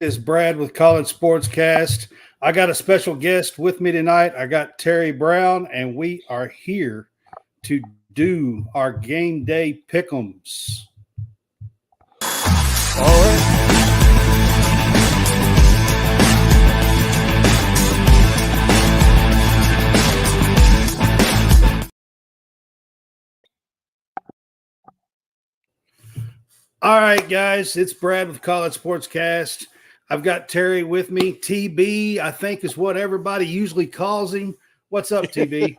is Brad with College Sportscast. I got a special guest with me tonight. I got Terry Brown, and we are here to do our game day pick'ems. All right. All right, guys, it's Brad with College Sportscast. I've got Terry with me. TB, I think, is what everybody usually calls him. What's up, TB?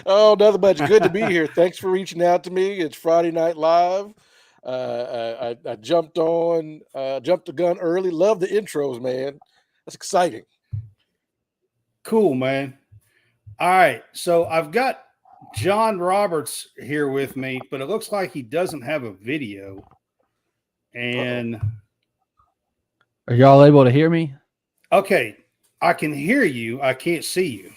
Oh, nothing much. Good to be here. Thanks for reaching out to me. It's Friday Night Live. I jumped the gun early. Love the intros, man. That's exciting. Cool, man. All right, so I've got John Roberts here with me, but it looks like he doesn't have a video. And are y'all able to hear me? Okay, I can hear you. I can't see you.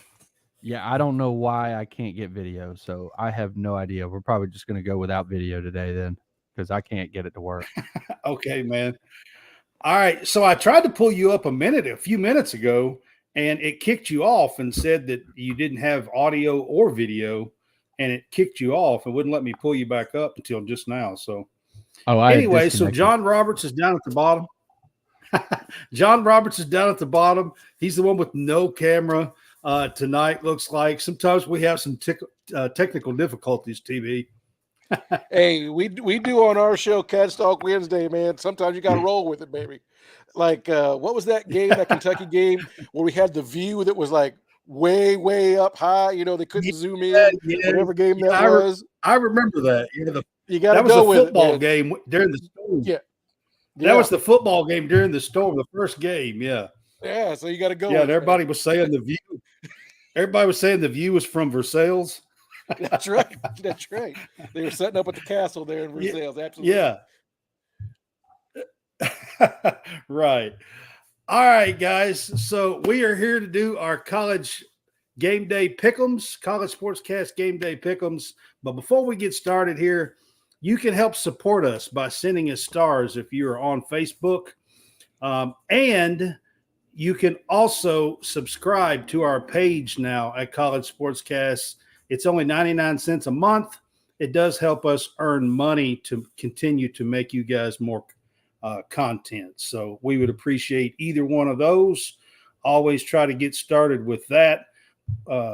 Yeah, I don't know why I can't get video, so I have no idea. We're probably just going to go without video today then, because I can't get it to work. Okay, man. All right, so I tried to pull you up a few minutes ago, and it kicked you off and said that you didn't have audio or video, and it kicked you off and wouldn't let me pull you back up until just now. So, anyway, so John Roberts is down at the bottom. John Roberts is down at the bottom. He's the one with no camera tonight, looks like. Sometimes we have some technical difficulties, TV. Hey, we do on our show, Cats Talk Wednesday, man. Sometimes you got to roll with it, baby. Like, what was that game, that Kentucky game, where we had the view that was like way, way up high? You know, they couldn't zoom in. Whatever game that was. I remember that. You got to go with it. That was a football man. game during the storm. Yeah. That was the football game during the storm, the first game. Yeah. Yeah, so you got to go. Yeah, and everybody was saying the view. Everybody was saying the view was from Versailles. That's right. That's right. They were setting up at the castle there in Versailles. Absolutely. Yeah. Right. All right, guys. So we are here to do our college game day pick'ems, College Sportscast game day pick'ems. But before we get started here, you can help support us by sending us stars if you are on Facebook. And you can also subscribe to our page now at College Sportscast. It's only 99 cents a month. It does help us earn money to continue to make you guys more content. So we would appreciate either one of those. Always try to get started with that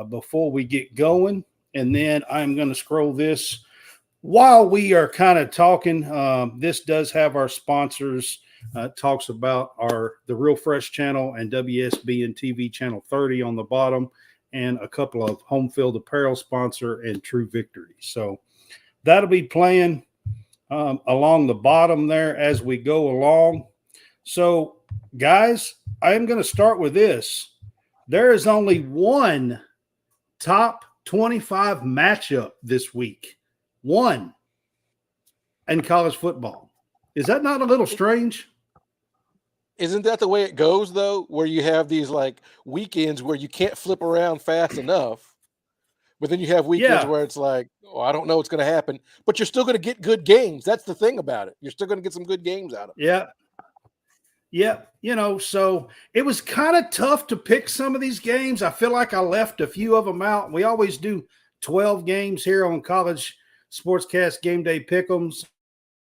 before we get going. And then I'm going to scroll this. While we are kind of talking, this does have our sponsors. Talks about the Real Fresh channel and WSB and TV channel 30 on the bottom, and a couple of Home Field Apparel sponsor and True Victory. So that'll be playing along the bottom there as we go along. So, guys, I am going to start with this. There is only one top 25 matchup this week. One in college football. Is that not a little strange? Isn't that the way it goes, though, where you have these like weekends where you can't flip around fast enough, but then you have weekends where it's like, oh, I don't know what's going to happen, but you're still going to get good games. That's the thing about it. You're still going to get some good games out of it. Yeah. Yeah. So it was kind of tough to pick some of these games. I feel like I left a few of them out. We always do 12 games here on College Sportscast Game Day Pick'ems.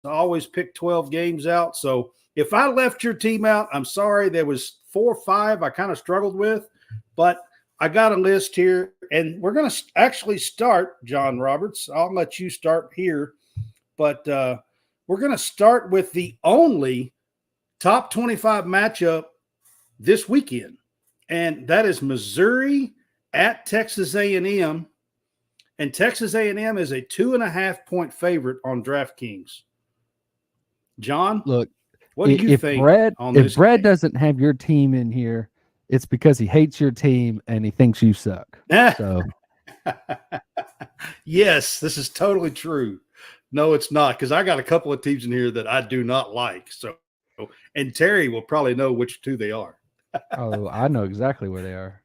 I always pick 12 games out. So if I left your team out, I'm sorry. There was 4 or 5 I kind of struggled with, but I got a list here, and we're going to actually start, John Roberts. I'll let you start here, but we're going to start with the only top 25 matchup this weekend, and that is Missouri at Texas A&M, and Texas A&M is a 2.5-point favorite on DraftKings. John, look, what do you think? If Brad doesn't have your team in here, it's because he hates your team and he thinks you suck. So, yes, this is totally true. No, it's not, because I got a couple of teams in here that I do not like. So, and Terry will probably know which two they are. Oh, I know exactly where they are.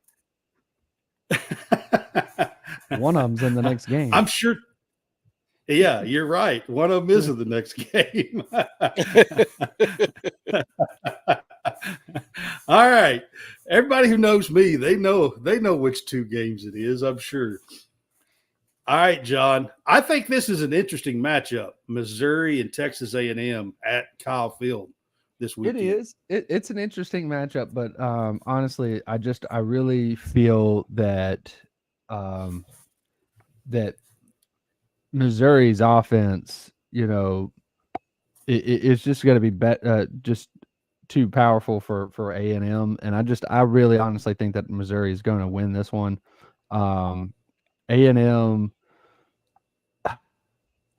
One of them's in the next game. I'm sure. Yeah, you're right. One of them is in the next game. All right. Everybody who knows me, they know which two games it is, I'm sure. All right, John. I think this is an interesting matchup. Missouri and Texas A&M at Kyle Field this weekend. It is. It's an interesting matchup, but honestly, I really feel that that Missouri's offense, it's just going to be just too powerful for A&M, and I really honestly think that Missouri is going to win this one. A&M,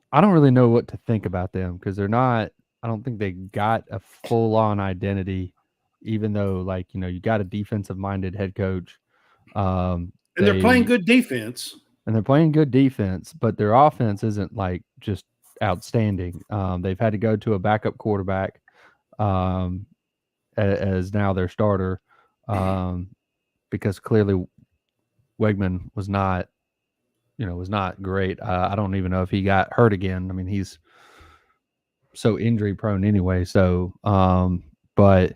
I don't really know what to think about them because they're not. I don't think they got a full-on identity, even though, you got a defensive-minded head coach. And they're playing good defense. And they're playing good defense, but their offense isn't just outstanding. They've had to go to a backup quarterback as now their starter because clearly Wegman was not great. I don't even know if he got hurt again. I mean, he's so injury prone anyway. So, but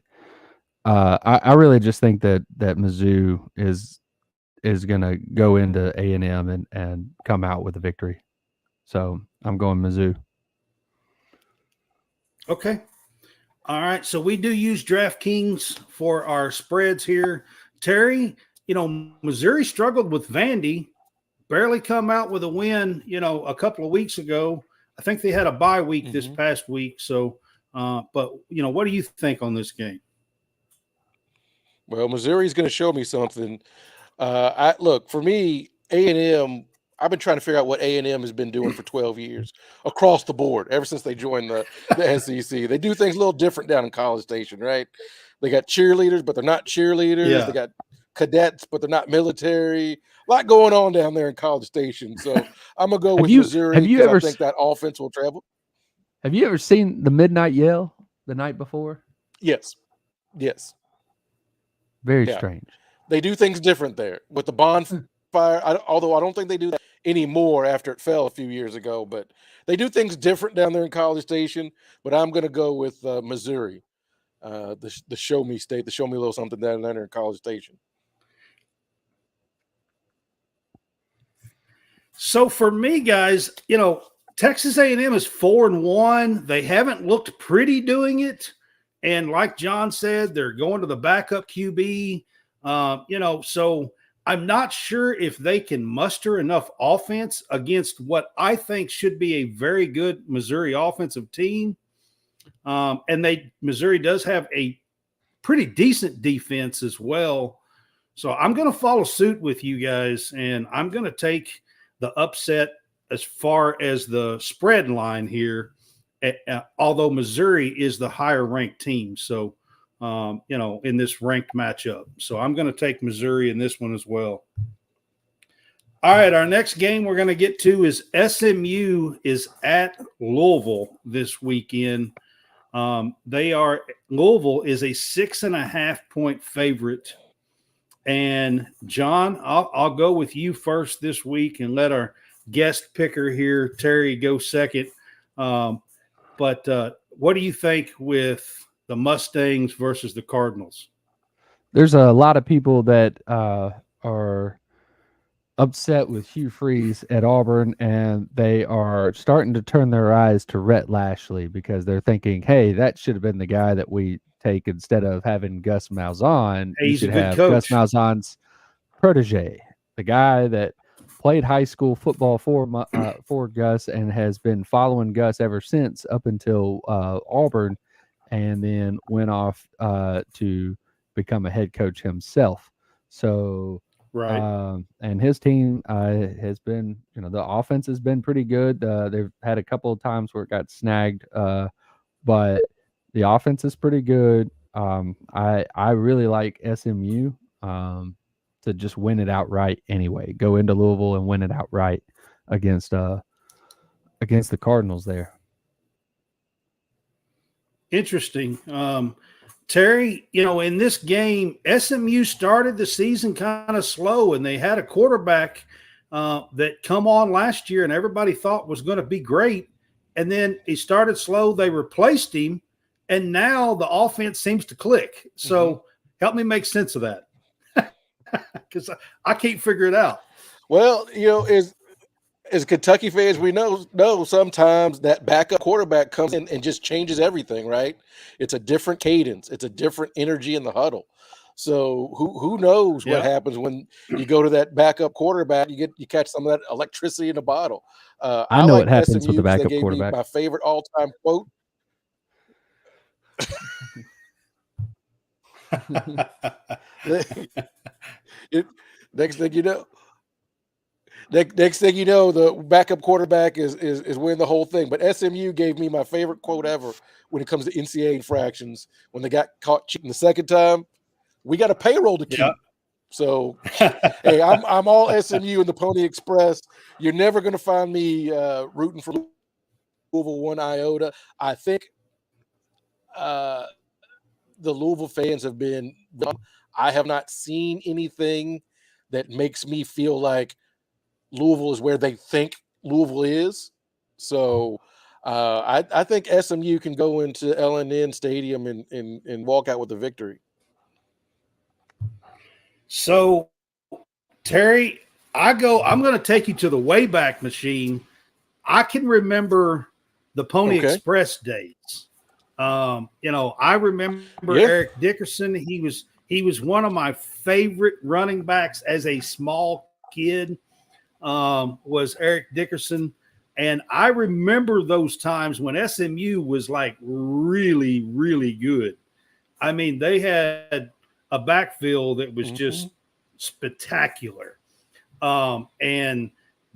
I really just think that Mizzou is going to go into A&M and come out with a victory. So I'm going Mizzou. Okay. All right. So we do use DraftKings for our spreads here. Terry, Missouri struggled with Vandy, barely come out with a win, a couple of weeks ago. I think they had a bye week this past week. So, but, what do you think on this game? Well, Missouri's going to show me something. Look, for me, A&M, I've been trying to figure out what A&M has been doing for 12 years across the board, ever since they joined the SEC. They do things a little different down in College Station, right? They got cheerleaders, but they're not cheerleaders. Yeah. They got cadets, but they're not military. A lot going on down there in College Station. So I'm going to go with Missouri because I think that offense will travel. Have you ever seen the midnight yell the night before? Yes. Very strange. They do things different there with the bonfire. Although I don't think they do that anymore after it fell a few years ago, but they do things different down there in College Station. But I'm going to go with Missouri, the show me state, the show me a little something down there in College Station. So for me, guys, Texas A&M is 4-1. They haven't looked pretty doing it, and like John said, they're going to the backup QB. So I'm not sure if they can muster enough offense against what I think should be a very good Missouri offensive team. And Missouri does have a pretty decent defense as well. So I'm going to follow suit with you guys, and I'm going to take the upset as far as the spread line here, although Missouri is the higher ranked team. So, in this ranked matchup. So I'm going to take Missouri in this one as well. All right, our next game we're going to get to is SMU is at Louisville this weekend. Louisville is a 6.5-point favorite. And John, I'll go with you first this week and let our guest picker here, Terry, go second. But what do you think with the Mustangs versus the Cardinals? There's a lot of people that are upset with Hugh Freeze at Auburn, and they are starting to turn their eyes to Rhett Lashley because they're thinking, hey, that should have been the guy that we take instead of having Gus Malzahn. Hey, you should have coach. Gus Malzahn's protege, the guy that played high school football for Gus and has been following Gus ever since up until Auburn, and then went off to become a head coach himself. So, right. And his team has been, the offense has been pretty good. They've had a couple of times where it got snagged, but the offense is pretty good. I really like SMU to just win it outright anyway. Go into Louisville and win it outright against the Cardinals there. Interesting. Terry, in this game, SMU started the season kind of slow, and they had a quarterback that come on last year and everybody thought was going to be great. And then he started slow. They replaced him, and now the offense seems to click. So Help me make sense of that, because I can't figure it out. Well, as Kentucky fans, we know sometimes that backup quarterback comes in and just changes everything, right? It's a different cadence. It's a different energy in the huddle. So who knows what happens when you go to that backup quarterback? You catch some of that electricity in a bottle. I know like what happens SMU with the because they backup gave quarterback. me my favorite all-time quote. Next thing you know, the backup quarterback is winning the whole thing. But SMU gave me my favorite quote ever when it comes to NCAA infractions. When they got caught cheating the second time, we got a payroll to keep. Yep. So, hey, I'm all SMU in the Pony Express. You're never going to find me rooting for Louisville one iota. I think the Louisville fans have been. I have not seen anything that makes me feel like Louisville is where they think Louisville is. So I think SMU can go into LNN Stadium and walk out with a victory. So, Terry, I'm going to take you to the Wayback Machine. I can remember the Pony Express days. I remember Eric Dickerson. He was one of my favorite running backs as a small kid. Was Eric Dickerson. And I remember those times when SMU was like really, really good. I mean, they had a backfield that was just spectacular. And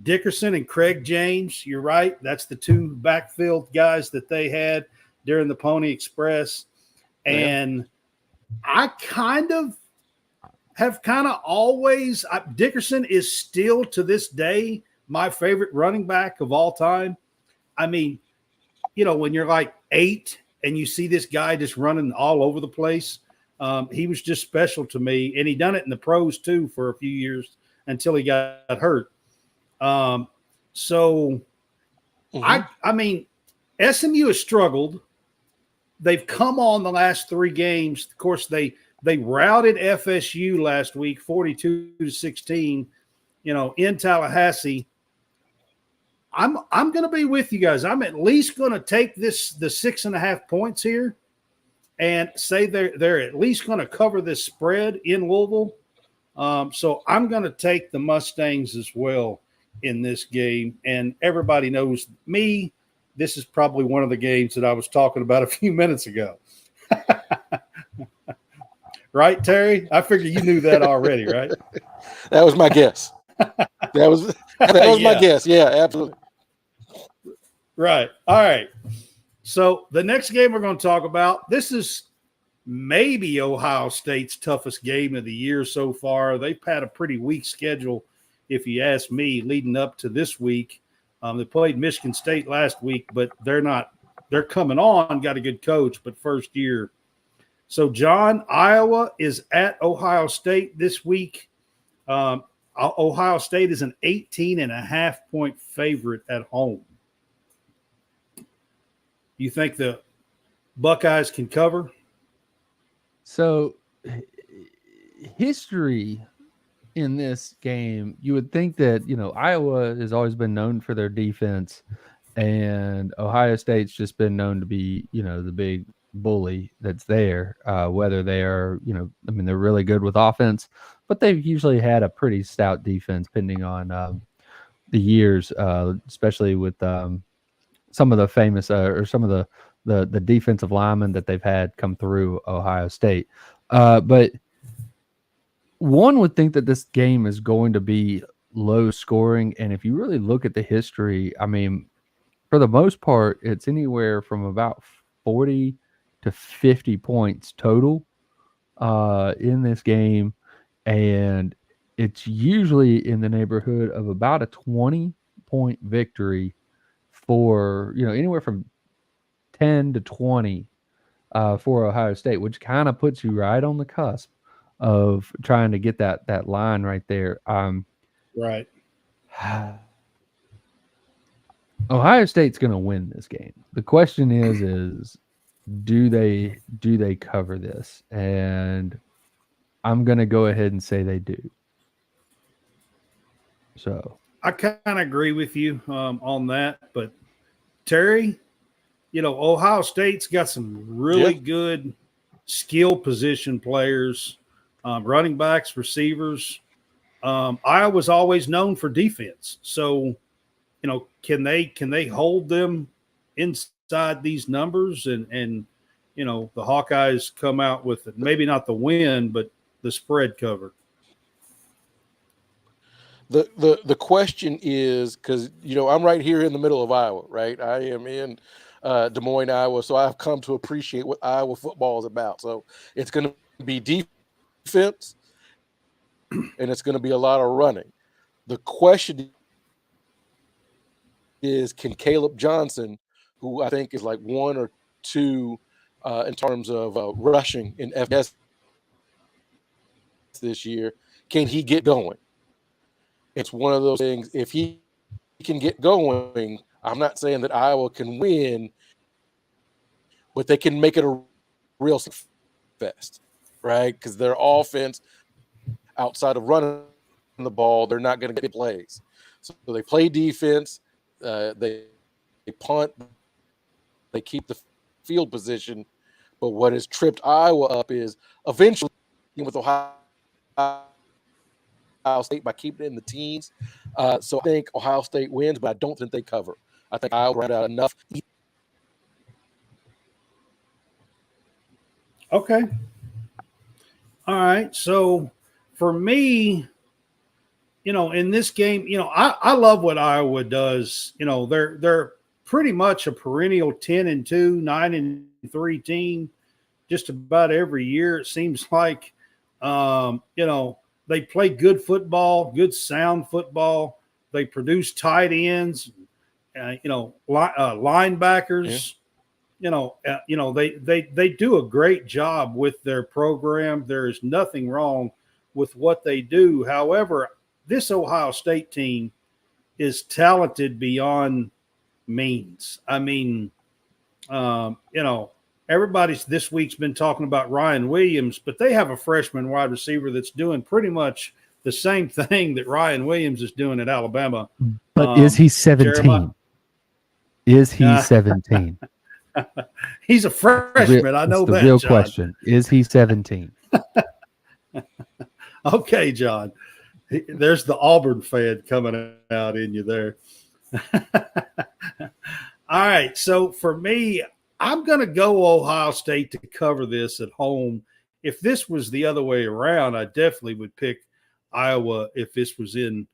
Dickerson and Craig James, you're right. That's the two backfield guys that they had during the Pony Express. And I have always Dickerson is still to this day my favorite running back of all time. I mean, when you're like 8 and you see this guy just running all over the place, he was just special to me. And he done it in the pros too for a few years until he got hurt. I mean, SMU has struggled. They've come on the last 3 games. Of course, they routed FSU last week, 42-16, in Tallahassee. I'm going to be with you guys. I'm at least going to take the 6.5 points here and say they're at least going to cover this spread in Louisville. So I'm going to take the Mustangs as well in this game. And everybody knows me. This is probably one of the games that I was talking about a few minutes ago. Right, Terry? I figure you knew that already, right? That was my guess. That was my guess. Yeah, absolutely. Right. All right. So the next game we're going to talk about, this is maybe Ohio State's toughest game of the year so far. They've had a pretty weak schedule, if you ask me, leading up to this week. They played Michigan State last week, but they're coming on, got a good coach, but first year. So, John, Iowa is at Ohio State this week. Ohio State is an 18.5-point favorite at home. You think the Buckeyes can cover? So, history in this game, you would think that, Iowa has always been known for their defense, and Ohio State's just been known to be, the big bully that's there, whether they are, they're really good with offense, but they've usually had a pretty stout defense depending on the years, especially with some of the famous or some of the defensive linemen that they've had come through Ohio State. But one would think that this game is going to be low scoring. And if you really look at the history, for the most part, it's anywhere from about 40 to 50 points total in this game. And it's usually in the neighborhood of about a 20-point victory for, anywhere from 10 to 20 for Ohio State, which kind of puts you right on the cusp of trying to get that line right there. Right. Ohio State's going to win this game. The question is do they cover this? And I'm going to go ahead and say they do. So I kind of agree with you on that. But Terry, Ohio State's got some really good skill position players, running backs, receivers. Iowa's always known for defense. So, can they hold them inside these numbers and the Hawkeyes come out with maybe not the win, but the spread cover? The question is, because I'm right here in the middle of Iowa, right? I am in Des Moines, Iowa, so I've come to appreciate what Iowa football is about. So it's going to be defense, and it's going to be a lot of running. The question is, can Caleb Johnson, who I think is like 1 or 2 in terms of rushing in FBS this year, can he get going? It's one of those things. If he can get going, I'm not saying that Iowa can win, but they can make it a real fest, right? Because their offense, outside of running the ball, they're not going to get plays. So they play defense, they punt, they keep the field position. But what has tripped Iowa up is eventually with Ohio State by keeping it in the teens. So I think Ohio State wins, but I don't think they cover. I think Iowa ran out enough. Okay. All right. So for me, in this game, I love what Iowa does. They're pretty much a perennial 10-2, 9-3 team just about every year. It seems like, they play good football, good sound football. They produce tight ends, linebackers. Yeah. They do a great job with their program. There is nothing wrong with what they do. However, this Ohio State team is talented beyond means. I mean, everybody's this week's been talking about Ryan Williams, but they have a freshman wide receiver that's doing pretty much the same thing that Ryan Williams is doing at Alabama. But is he 17? Jeremiah? Is he 17? He's a freshman. I know the that. Real John. question: is he 17? Okay, John. There's the Auburn fan coming out in you there. All right. So for me, I'm going to go Ohio State to cover this at home. If this was the other way around, I definitely would pick Iowa if this was in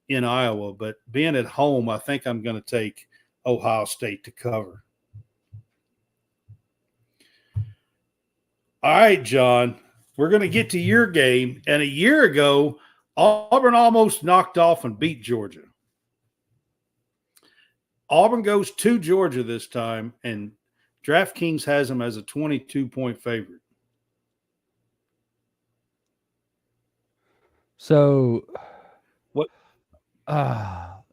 Iowa. But being at home, I think I'm going to take Ohio State to cover. All right, John, we're going to get to your game. And a year ago, Auburn almost knocked off and beat Georgia. Auburn goes to Georgia this time, and DraftKings has them as a 22-point favorite. So, what? I'm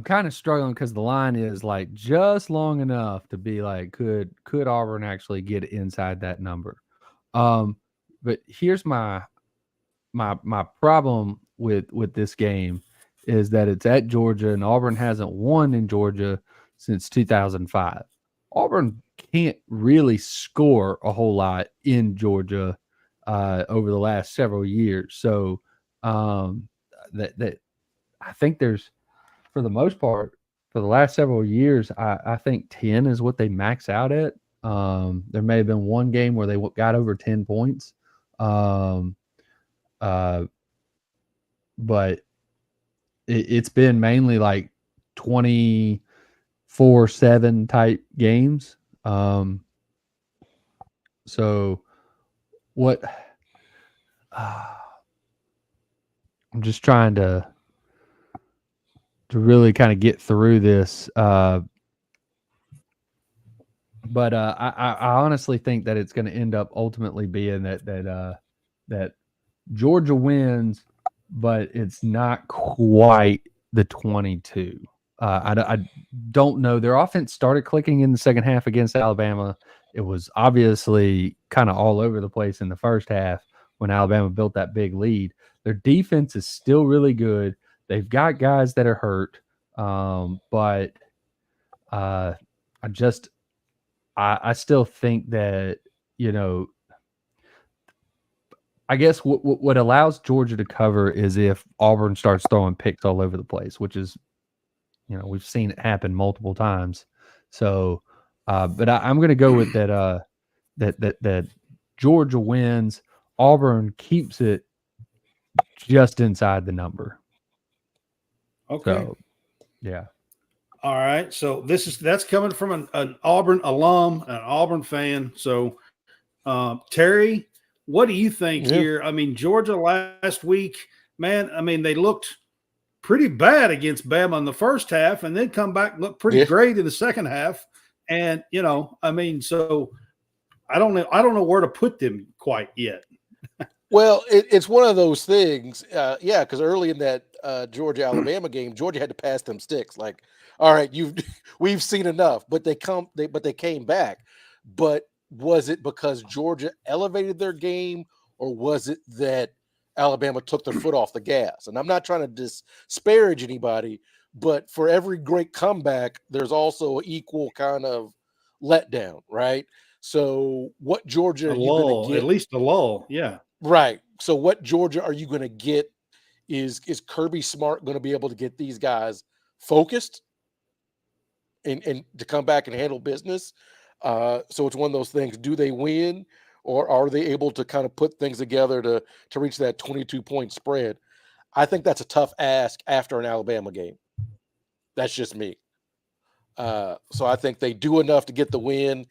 kind of struggling because the line is like just long enough to be like, could Auburn actually get inside that number? But here's my problem with this game is that it's at Georgia, and Auburn hasn't won in Georgia since 2005. Auburn can't really score a whole lot in Georgia over the last several years. So that I think there's, for the most part, for the last several years, I think 10 is what they max out at. There may have been one game where they got over 10 points. But it's been mainly like 24-7 type games. So what I'm just trying to really kind of get through this. But I honestly think that it's going to end up ultimately being that Georgia wins, but it's not quite the 22. I don't know. Their offense started clicking in the second half against Alabama. It was obviously kind of all over the place in the first half, when Alabama built that big lead. Their defense is still really good. They've got guys that are hurt, but I still think that, I guess what allows Georgia to cover is if Auburn starts throwing picks all over the place, which is, we've seen it happen multiple times. So, but I'm going to go with that. That Georgia wins. Auburn keeps it just inside the number. Okay. So, yeah. All right. So that's coming from an Auburn alum, an Auburn fan. So, Terry, what do you think here? I mean, Georgia last week, man, I mean, they looked pretty bad against Bama in the first half and then come back and look pretty great in the second half. And, I mean, so I don't know where to put them quite yet. Well, it's one of those things. Because early in that Georgia-Alabama game, Georgia had to pass them sticks. Like, all right, we've seen enough, but they came back. But was it because Georgia elevated their game, or was it that Alabama took their foot off the gas? And I'm not trying to disparage anybody, but for every great comeback, there's also an equal kind of letdown, right? So what Georgia are you going to get? At least a lull, yeah. Right. So what Georgia are you going to get? Is Kirby Smart going to be able to get these guys focused and to come back and handle business? So it's one of those things. Do they win, or are they able to kind of put things together to reach that 22-point spread? I think that's a tough ask after an Alabama game. That's just me. So I think they do enough to get the win.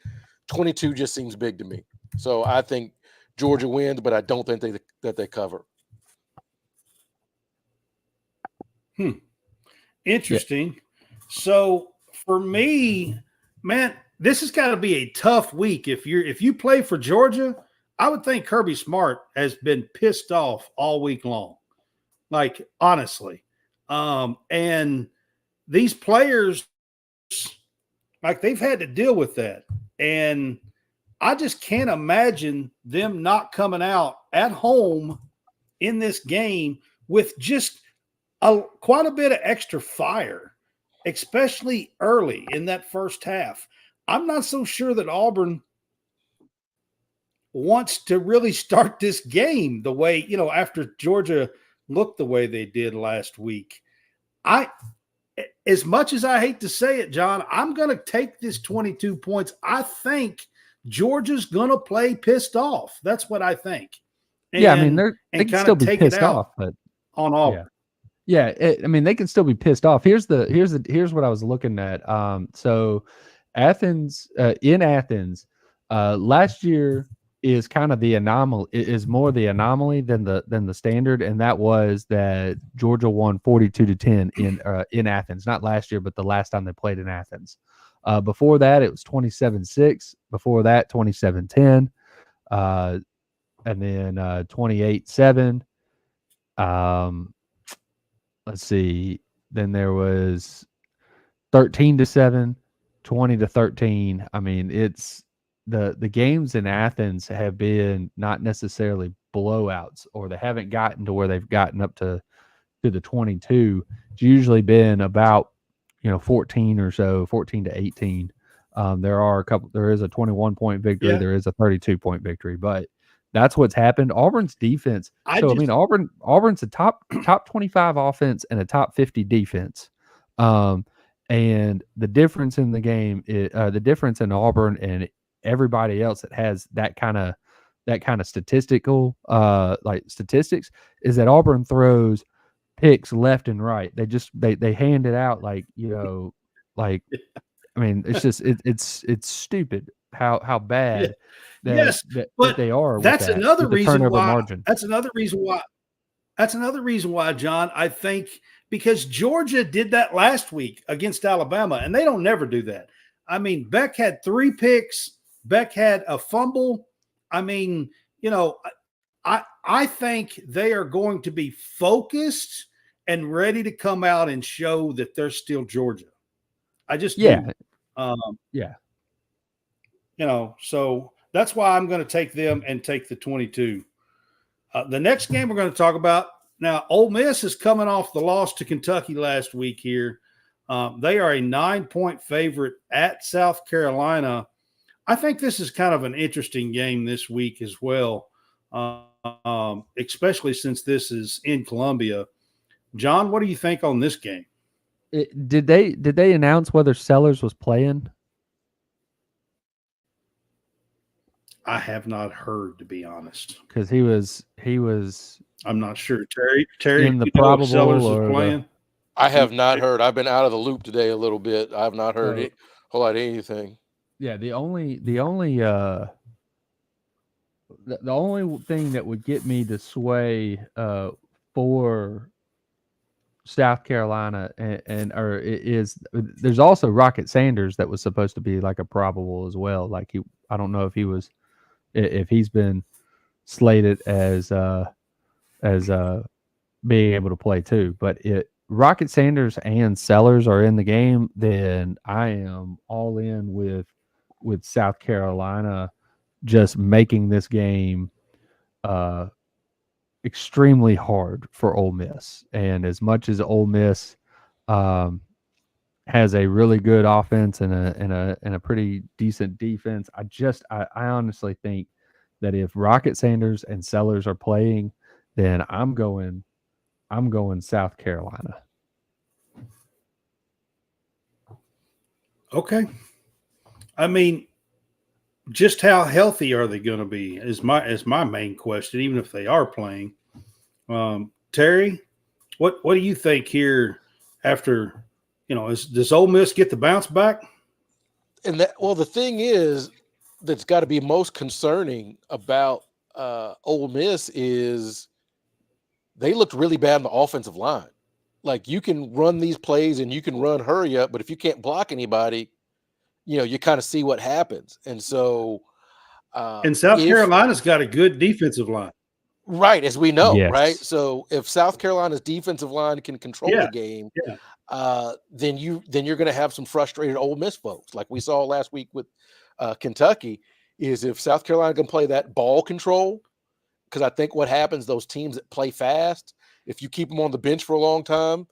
22 just seems big to me. So I think Georgia wins, but I don't think that they cover. Interesting. Yeah. So for me, man, this has got to be a tough week. If you play for Georgia, I would think Kirby Smart has been pissed off all week long. Like, honestly. And these players, like, they've had to deal with that. And I just can't imagine them not coming out at home in this game with just quite a bit of extra fire, especially early in that first half. I'm not so sure that Auburn wants to really start this game the way, after Georgia looked the way they did last week. As much as I hate to say it, John, I'm going to take this 22 points. I think Georgia's going to play pissed off. That's what I think. And, I mean, they can still be pissed off, but on Auburn. Yeah, I mean, they can still be pissed off. Here's what I was looking at. So Athens, in Athens, last year is kind of the anomaly, is more the anomaly than the standard, and that was that Georgia won 42-10 in Athens. Not last year, but the last time they played in Athens. Before that, it was 27-6. Before that, 27-10, and then 28-7. Let's see. Then there was 13-7, 20-13. I mean, it's the games in Athens have been not necessarily blowouts, or they haven't gotten to where they've gotten up to the 22. It's usually been about 14 or so, 14-18. There is a 21-point victory. Yeah. There is a 32-point victory, but that's what's happened. Auburn's defense. Auburn's a top 25 offense and a top 50 defense. And the difference in the game, the difference in Auburn and everybody else that has that kind of statistical statistics is that Auburn throws picks left and right. They hand it out I mean, it's just it's stupid how bad that they are. That's another reason why. Margin. That's another reason why, John. I think because Georgia did that last week against Alabama, and they don't never do that. I mean, Beck had 3 picks. Beck had a fumble. I mean, I think they are going to be focused and ready to come out and show that they're still Georgia. I just do. So that's why I'm going to take them and take the 22. The next game we're going to talk about now, Ole Miss is coming off the loss to Kentucky last week here. They are a 9-point favorite at South Carolina. I think this is kind of an interesting game this week as well, especially since this is in Columbia. John, what do you think on this game? Did they announce whether Sellers was playing? I have not heard, to be honest, because he was. I'm not sure. Terry, in the probable Sellers or is playing. I have not heard. I've been out of the loop today a little bit. I have not heard a whole lot of anything. Yeah, the only thing that would get me to sway for South Carolina is there's also Rocket Sanders that was supposed to be like a probable as well. Like I don't know if he's been slated as being able to play too. But Rocket Sanders and Sellers are in the game, then I am all in with South Carolina just making this game extremely hard for Ole Miss. And as much as Ole Miss has a really good offense and a pretty decent defense, I honestly think that if Rocket Sanders and Sellers are playing, then I'm going South Carolina. Okay. I mean, just how healthy are they going to be is my main question, even if they are playing. Terry, what do you think here after, does Ole Miss get the bounce back? And the thing is that's got to be most concerning about Ole Miss is they looked really bad on the offensive line. Like, you can run these plays and you can run hurry up, but if you can't block anybody, you kind of see what happens. And so, and South Carolina's got a good defensive line, right? As we know, yes. Right. So if South Carolina's defensive line can control the game, then you're going to have some frustrated Ole Miss folks, like we saw last week with Kentucky. Is if South Carolina can play that ball control, because I think what happens, those teams that play fast, if you keep them on the bench for a long time,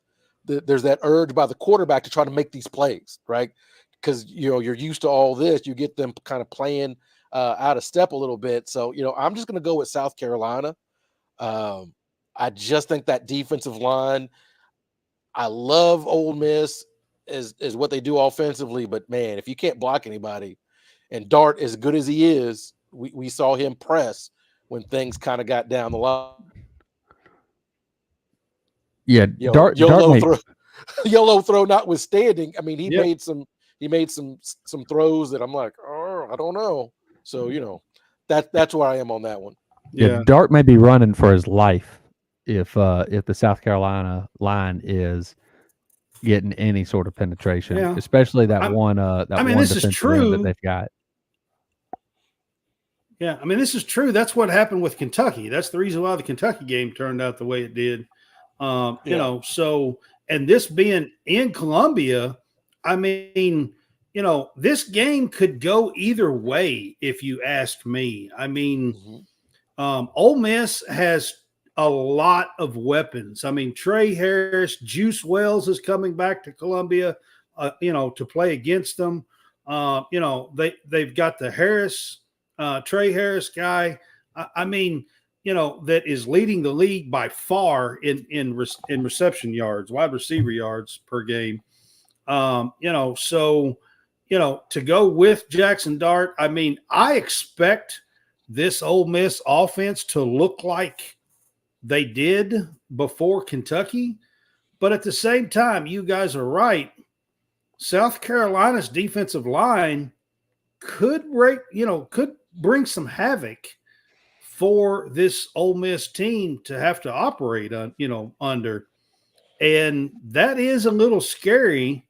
there's that urge by the quarterback to try to make these plays, right? Because you're used to all this, you get them kind of playing out of step a little bit. So I'm just going to go with South Carolina. I just think that defensive line. I love Ole Miss is what they do offensively, but man, if you can't block anybody, and Dart, as good as he is, we saw him press when things kind of got down the line. Yeah, Dart YOLO throw notwithstanding. I mean, he made some throws that I'm like, oh, I don't know. So that's where I am on that one. Yeah, Dart may be running for his life if the South Carolina line is getting any sort of penetration, especially one this is true that they've got. Yeah, I mean, this is true. That's what happened with Kentucky. That's the reason why the Kentucky game turned out the way it did. So, and this being in Columbia, I mean, this game could go either way if you ask me. I mean, Ole Miss has a lot of weapons. I mean, Trey Harris, Juice Wells is coming back to Columbia, to play against them. They've got the Trey Harris guy. I mean, that is leading the league by far in reception yards, wide receiver yards per game. So to go with Jackson Dart, I mean, I expect this Ole Miss offense to look like they did before Kentucky. But at the same time, you guys are right. South Carolina's defensive line could bring some havoc for this Ole Miss team to have to operate on, under. And that is a little scary.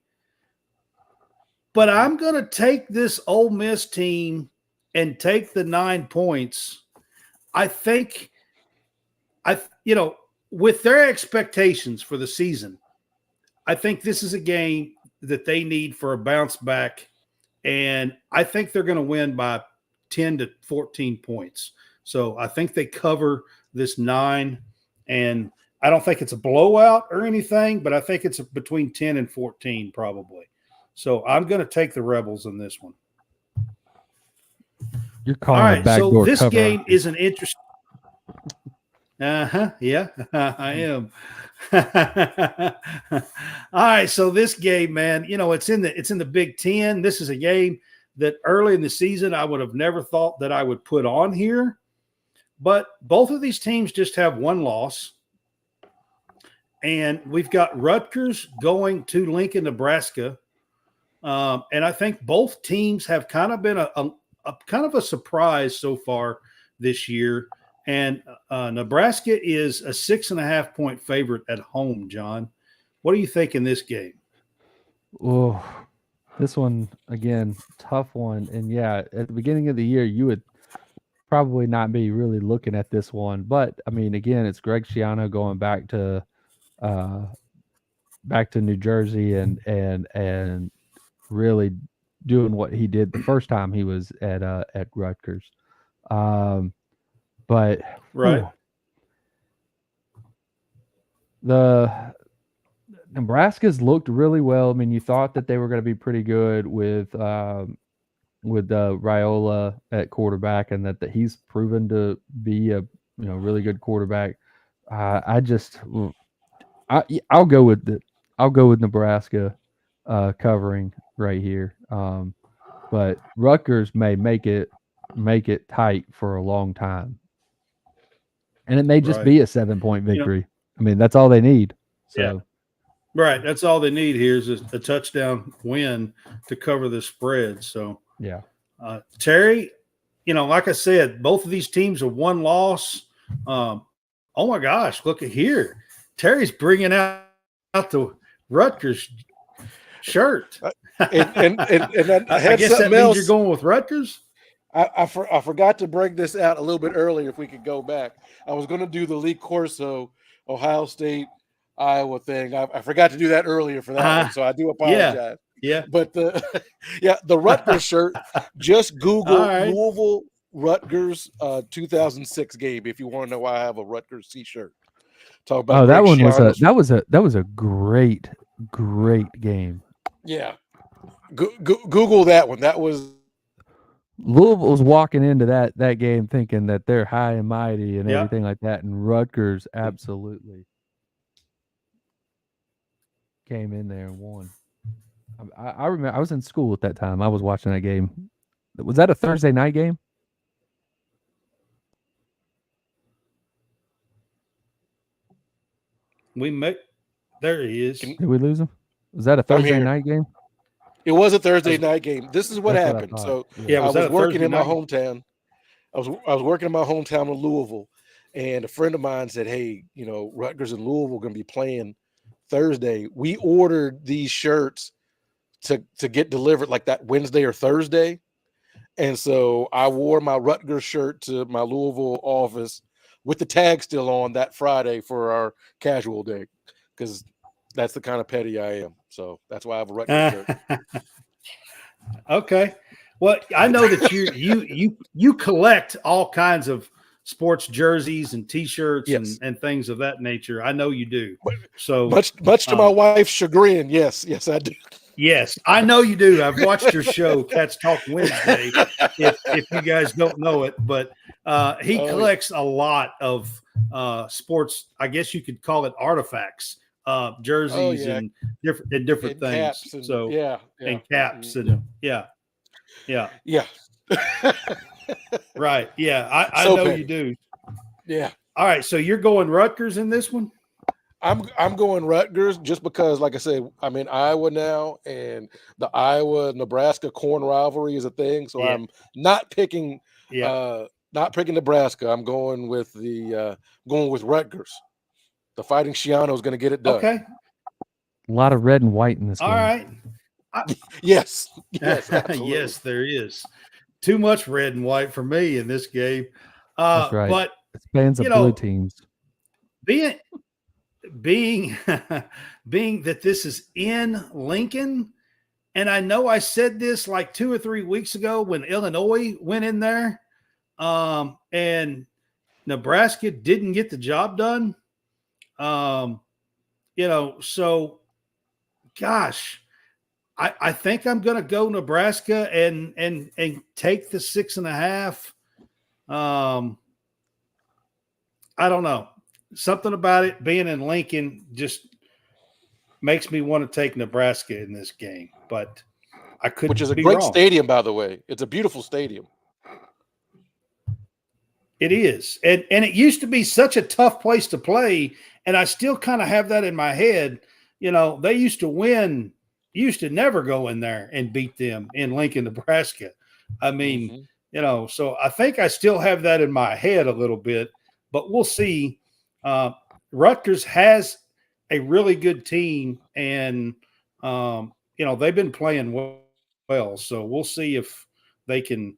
But I'm going to take this Ole Miss team and take the 9 points. I think with their expectations for the season, I think this is a game that they need for a bounce back. And I think they're going to win by 10 to 14 points. So I think they cover this 9, and I don't think it's a blowout or anything, but I think it's between 10 and 14 probably. So I'm going to take the Rebels in this one. You're calling All a right, backdoor so this cover. game is an interesting. Yeah, I am. All right, so this game, man, it's in the Big Ten. This is a game that early in the season I would have never thought that I would put on here, but both of these teams just have one loss, and we've got Rutgers going to Lincoln, Nebraska, and I think both teams have kind of been a kind of a surprise so far this year. And Nebraska is a 6.5 point favorite at home, John. What do you think in this game? Oh, this one, again, tough one. And yeah, at the beginning of the year, you would probably not be really looking at this one. But I mean, again, it's Greg Schiano going back to New Jersey and really doing what he did the first time he was at Rutgers. But right. The Nebraska's looked really well. I mean, you thought that they were going to be pretty good with Raiola at quarterback, and that he's proven to be a really good quarterback. I'll go with Nebraska covering right here. But Rutgers may make it tight for a long time. And it may just be a 7-point victory. I mean, that's all they need. So, yeah. Right. That's all they need here is a touchdown win to cover the spread. So, yeah. Terry, like I said, both of these teams are one loss. Oh my gosh, look at here. Terry's bringing out the Rutgers shirt. And I guess that means you're going with Rutgers? I forgot to bring this out a little bit earlier if we could go back. I was going to do the Lee Corso, Ohio State, Iowa thing. I forgot to do that earlier for that one, so I do apologize. Yeah. But the Rutgers shirt, just Google Louisville Rutgers 2006 game if you want to know why I have a Rutgers t-shirt. Talk about that one was a great game. Yeah. Google that one. That was Louisville was walking into that game thinking that they're high and mighty and everything like that, and Rutgers absolutely came in there and won. I remember I was in school at that time. I was watching that game. Was that a Thursday night game? There he is. Did we lose him? Was that a Thursday night game? It was a Thursday night game. This is what happened. So I was working in my hometown. I was working in my hometown of Louisville, and a friend of mine said, "Hey, Rutgers and Louisville are going to be playing Thursday." We ordered these shirts to get delivered like that Wednesday or Thursday, and so I wore my Rutgers shirt to my Louisville office with the tag still on that Friday for our casual day, because that's the kind of petty I am. So that's why I have a Rutgers shirt. Okay. Well, I know that you collect all kinds of sports jerseys and T-shirts and things of that nature. I know you do. So much to my wife's chagrin, yes, I do. Yes, I know you do. I've watched your show, Cats Talk Wednesday, if you guys don't know it. But he collects a lot of sports, I guess you could call it artifacts, jerseys and different things. And so and caps and yeah. Right. Yeah, I know you do. Yeah. All right. So you're going Rutgers in this one? I'm going Rutgers just because, like I said, I'm in Iowa now, and the Iowa-Nebraska corn rivalry is a thing. So I'm not picking Nebraska. I'm going with Rutgers. The Fighting Schiano is going to get it done. Okay. A lot of red and white in this game. All right. Yes, absolutely. Yes, there is. Too much red and white for me in this game. That's right. But it's fans of blue teams. Being that this is in Lincoln, and I know I said this like 2 or 3 weeks ago when Illinois went in there, and Nebraska didn't get the job done. So gosh, I think I'm going to go Nebraska and take the 6.5. I don't know. Something about it being in Lincoln just makes me want to take Nebraska in this game, but I could Which is a be great wrong. stadium, by the way. It's a beautiful stadium. It is. And it used to be such a tough place to play, and I still kind of have that in my head. They used to win. You used to never go in there and beat them in Lincoln, Nebraska. I mean, so I think I still have that in my head a little bit, but we'll see. Rutgers has a really good team, and, they've been playing well. So we'll see if they can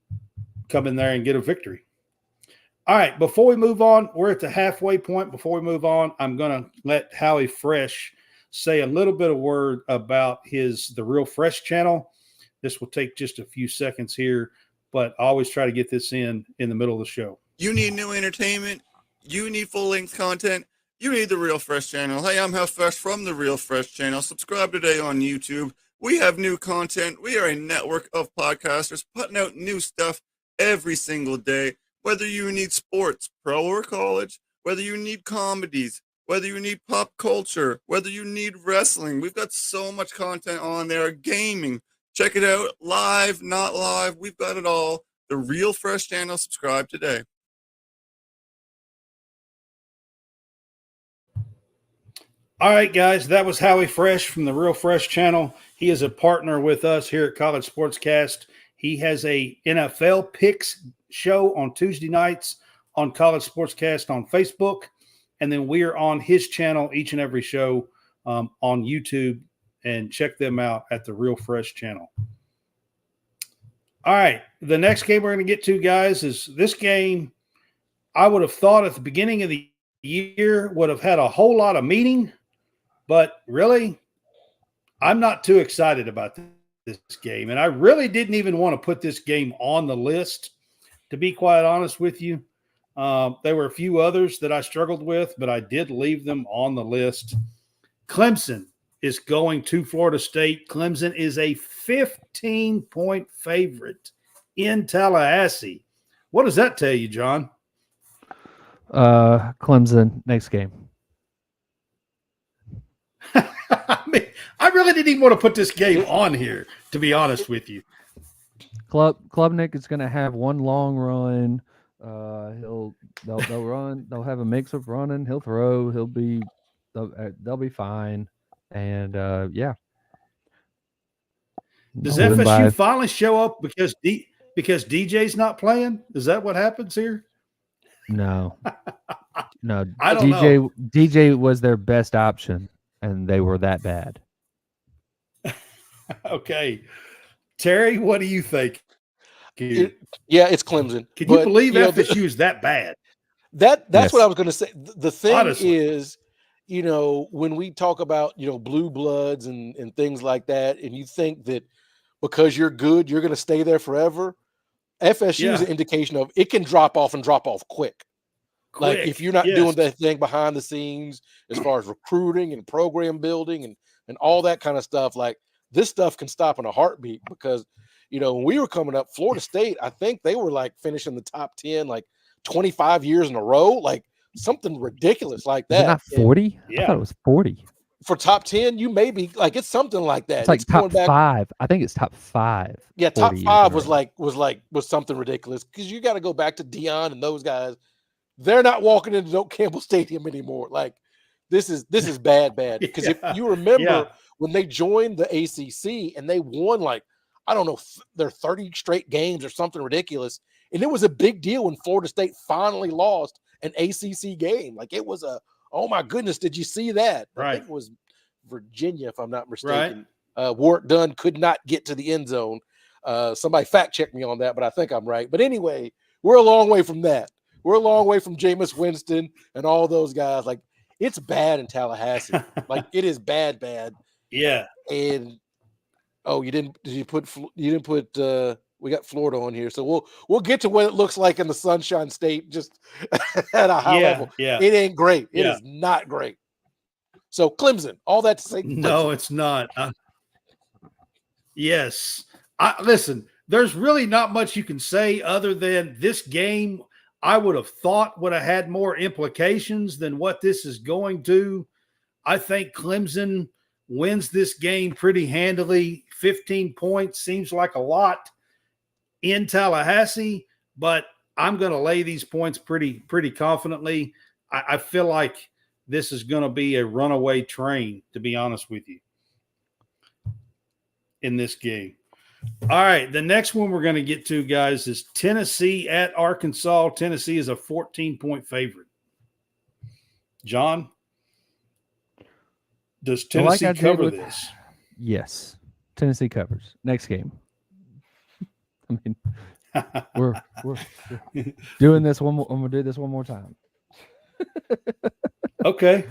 come in there and get a victory. All right, before we move on, we're at the halfway point. Before we move on, I'm going to let Howie Fresh say a little bit of word about the Real Fresh channel. This will take just a few seconds here, but I always try to get this in the middle of the show. You need new entertainment. You need full-length content. You need the Real Fresh channel. Hey, I'm Hal Fresh from the Real Fresh channel. Subscribe today on YouTube. We have new content. We are a network of podcasters putting out new stuff every single day. Whether you need sports, pro or college, whether you need comedies, whether you need pop culture, whether you need wrestling, we've got so much content on there. Gaming, check it out. Live, not live, we've got it all. The Real Fresh channel, subscribe today. All right, guys, that was Howie Fresh from the Real Fresh channel. He is a partner with us here at College SportsCast. He has a NFL picks show on Tuesday nights on College SportsCast on Facebook. And then we are on his channel each and every show on YouTube. And check them out at the Real Fresh channel. All right, the next game we're going to get to, guys, is this game. I would have thought at the beginning of the year would have had a whole lot of meaning. But really, I'm not too excited about this game. And I really didn't even want to put this game on the list, to be quite honest with you. There were a few others that I struggled with, but I did leave them on the list. Clemson is going to Florida State. Clemson is a 15-point favorite in Tallahassee. What does that tell you, John? Clemson, next game. I really didn't even want to put this game on here, to be honest with you. Klubnik is going to have one long run. They'll run. They'll have a mix of running. He'll throw. They'll be fine. And yeah. Does FSU finally show up because DJ's not playing? Is that what happens here? No. No. I don't know. DJ was their best option, and they were that bad. Okay. Terry, what do you think? It's Clemson. Can you believe FSU is that bad? That's Yes. what I was going to say. The thing Honestly. is, when we talk about, blue bloods and things like that, and you think that because you're good, you're going to stay there forever. FSU is an indication of it can drop off quick. Like if you're not doing that thing behind the scenes as far as recruiting and program building and all that kind of stuff, like this stuff can stop in a heartbeat because, when we were coming up, Florida State, I think they were like finishing the top 10, like 25 years in a row, like something ridiculous like that. Is it not 40? Yeah. I thought it was 40. For top 10, you may be like, it's something like that. It's like top 5. I think it's top 5. Yeah, top 5 was something ridiculous because you got to go back to Dion and those guys. They're not walking into Doak Campbell Stadium anymore. Like this is bad because if you remember when they joined the ACC and they won their 30 straight games or something ridiculous, and it was a big deal when Florida State finally lost an ACC game. Like it was oh my goodness, did you see that? Right. I think it was Virginia, if I'm not mistaken. Right. Warwick Dunn could not get to the end zone. Somebody fact check me on that, but I think I'm right. But anyway, we're a long way from that. We're a long way from Jameis Winston and all those guys. Like it's bad in Tallahassee. Like it is bad. Yeah. And you didn't put We got Florida on here, so we'll get to what it looks like in the Sunshine State just at a high level. Yeah. It ain't great. It is not great. So Clemson, all that to say, no, it's not. Yes. Listen, there's really not much you can say other than this game I would have thought would have had more implications than what this is going to. I think Clemson wins this game pretty handily. 15 points seems like a lot in Tallahassee, but I'm going to lay these points pretty confidently. I feel like this is going to be a runaway train, to be honest with you, in this game. All right, the next one we're going to get to, guys, is Tennessee at Arkansas. Tennessee is a 14-point favorite. John, does Tennessee cover this? Yes, Tennessee covers. Next game. I mean, we're doing this one more. I'm going to do this one more time. Okay.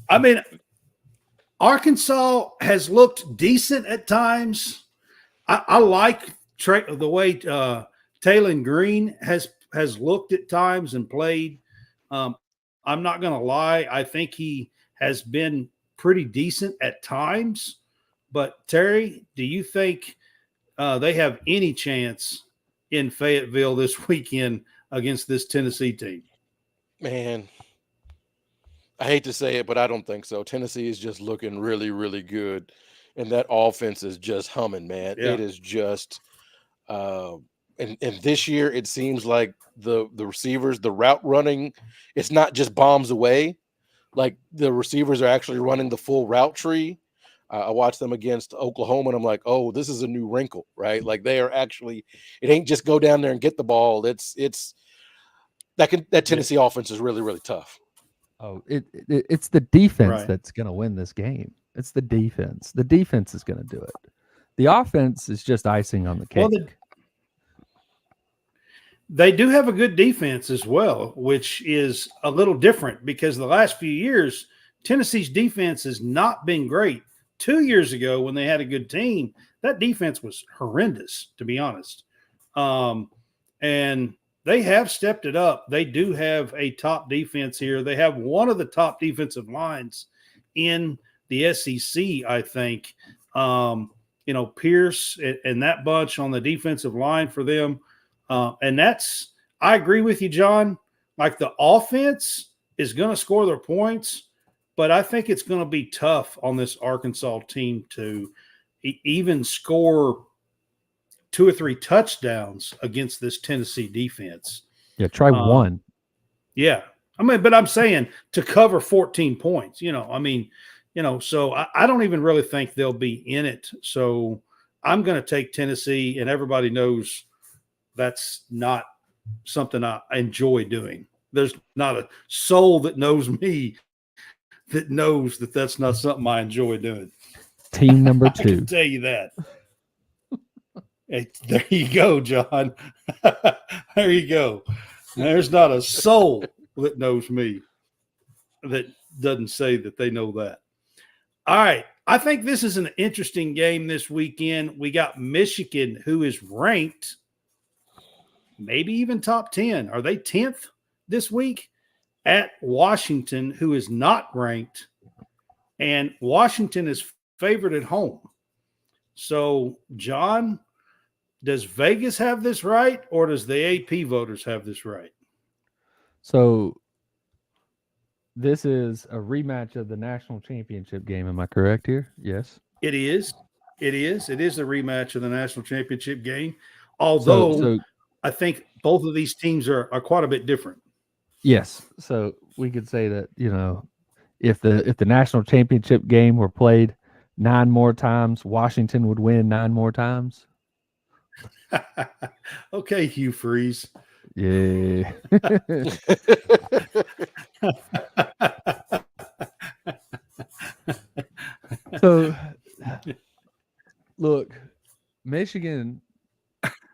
I mean, Arkansas has looked decent at times. I like the way Taylon Green has looked at times and played. I'm not going to lie. I think he has been pretty decent at times. But, Terry, do you think they have any chance in Fayetteville this weekend against this Tennessee team? Man, I hate to say it, but I don't think so. Tennessee is just looking really, really good. And that offense is just humming, man. Yeah. It is just and this year it seems like the receivers, the route running, it's not just bombs away. Like the receivers are actually running the full route tree. I watched them against Oklahoma, and I'm like, oh, this is a new wrinkle, right? Like they are actually, it ain't just go down there and get the ball. It's that Tennessee offense is really, really tough. Oh, it's the defense that's going to win this game. It's the defense. The defense is going to do it. The offense is just icing on the cake. Well, they do have a good defense as well, which is a little different because the last few years, Tennessee's defense has not been great. 2 years ago, when they had a good team, that defense was horrendous, to be honest. And they have stepped it up. They do have a top defense here. They have one of the top defensive lines in the SEC, I think. Pierce and that bunch on the defensive line for them. And I agree with you, John. Like the offense is going to score their points, but I think it's going to be tough on this Arkansas team to even score 2 or 3 touchdowns against this Tennessee defense. Yeah, try one. Yeah. I mean, but I'm saying to cover 14 points, so I don't even really think they'll be in it. So I'm going to take Tennessee, and everybody knows that's not something I enjoy doing. There's not a soul that knows me that knows that that's not something I enjoy doing. Team number 2. I can tell you that. Hey, there you go, John. There you go. There's not a soul that knows me that doesn't say that they know that. All right. I think this is an interesting game this weekend. We got Michigan, who is ranked, maybe even top 10. Are they 10th this week? At Washington, who is not ranked. And Washington is favored at home. So, John, does Vegas have this right, or does the AP voters have this right? So this is a rematch of the national championship game. Am I correct here? Yes. It is. It is a rematch of the national championship game. Although I think both of these teams are quite a bit different. Yes. So we could say that, if the national championship game were played 9 more times, Washington would win 9 more times. Okay, Hugh Freeze. Yeah. So, look, Michigan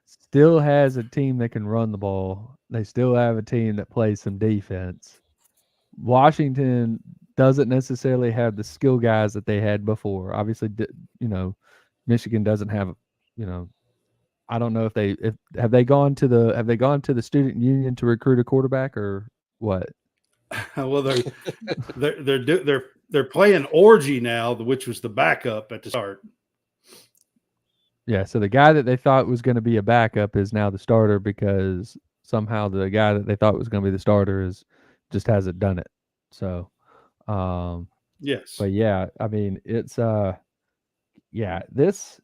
still has a team that can run the ball. They still have a team that plays some defense. Washington doesn't necessarily have the skill guys that they had before. Obviously, Michigan doesn't have, I don't know if have they gone to the student union to recruit a quarterback or what? Well, they're playing Orgy now, which was the backup at the start. Yeah, so the guy that they thought was going to be a backup is now the starter because somehow the guy that they thought was going to be the starter just hasn't done it. So, yes, but yeah, I mean, it's this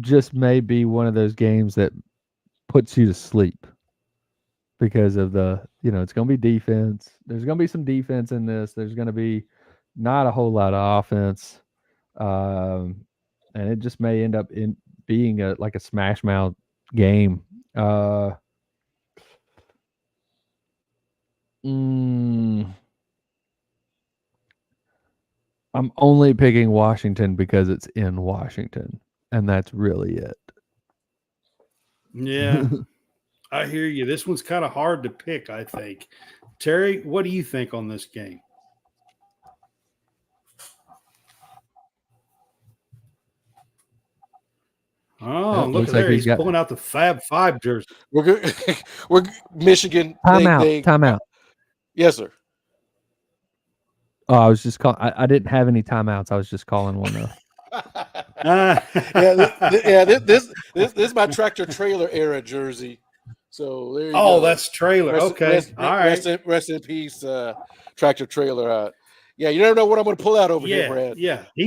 just may be one of those games that puts you to sleep because of it's going to be defense. There's going to be some defense in this. There's going to be not a whole lot of offense. And it just may end up in being a smash mouth game. I'm only picking Washington because it's in Washington, and that's really it. Yeah, I hear you. This one's kind of hard to pick, I think. Terry, what do you think on this game? Oh, look at there. He's pulling out the Fab 5 jersey. We're good. We're Michigan. Timeout. Yes, sir. Oh, I was just calling. I didn't have any timeouts. I was just calling one though. This is my tractor trailer era jersey. So there you go. Oh, that's trailer. Okay. All right. Rest in peace, tractor trailer. Yeah, you never know what I'm going to pull out over here, Brad. Yeah. He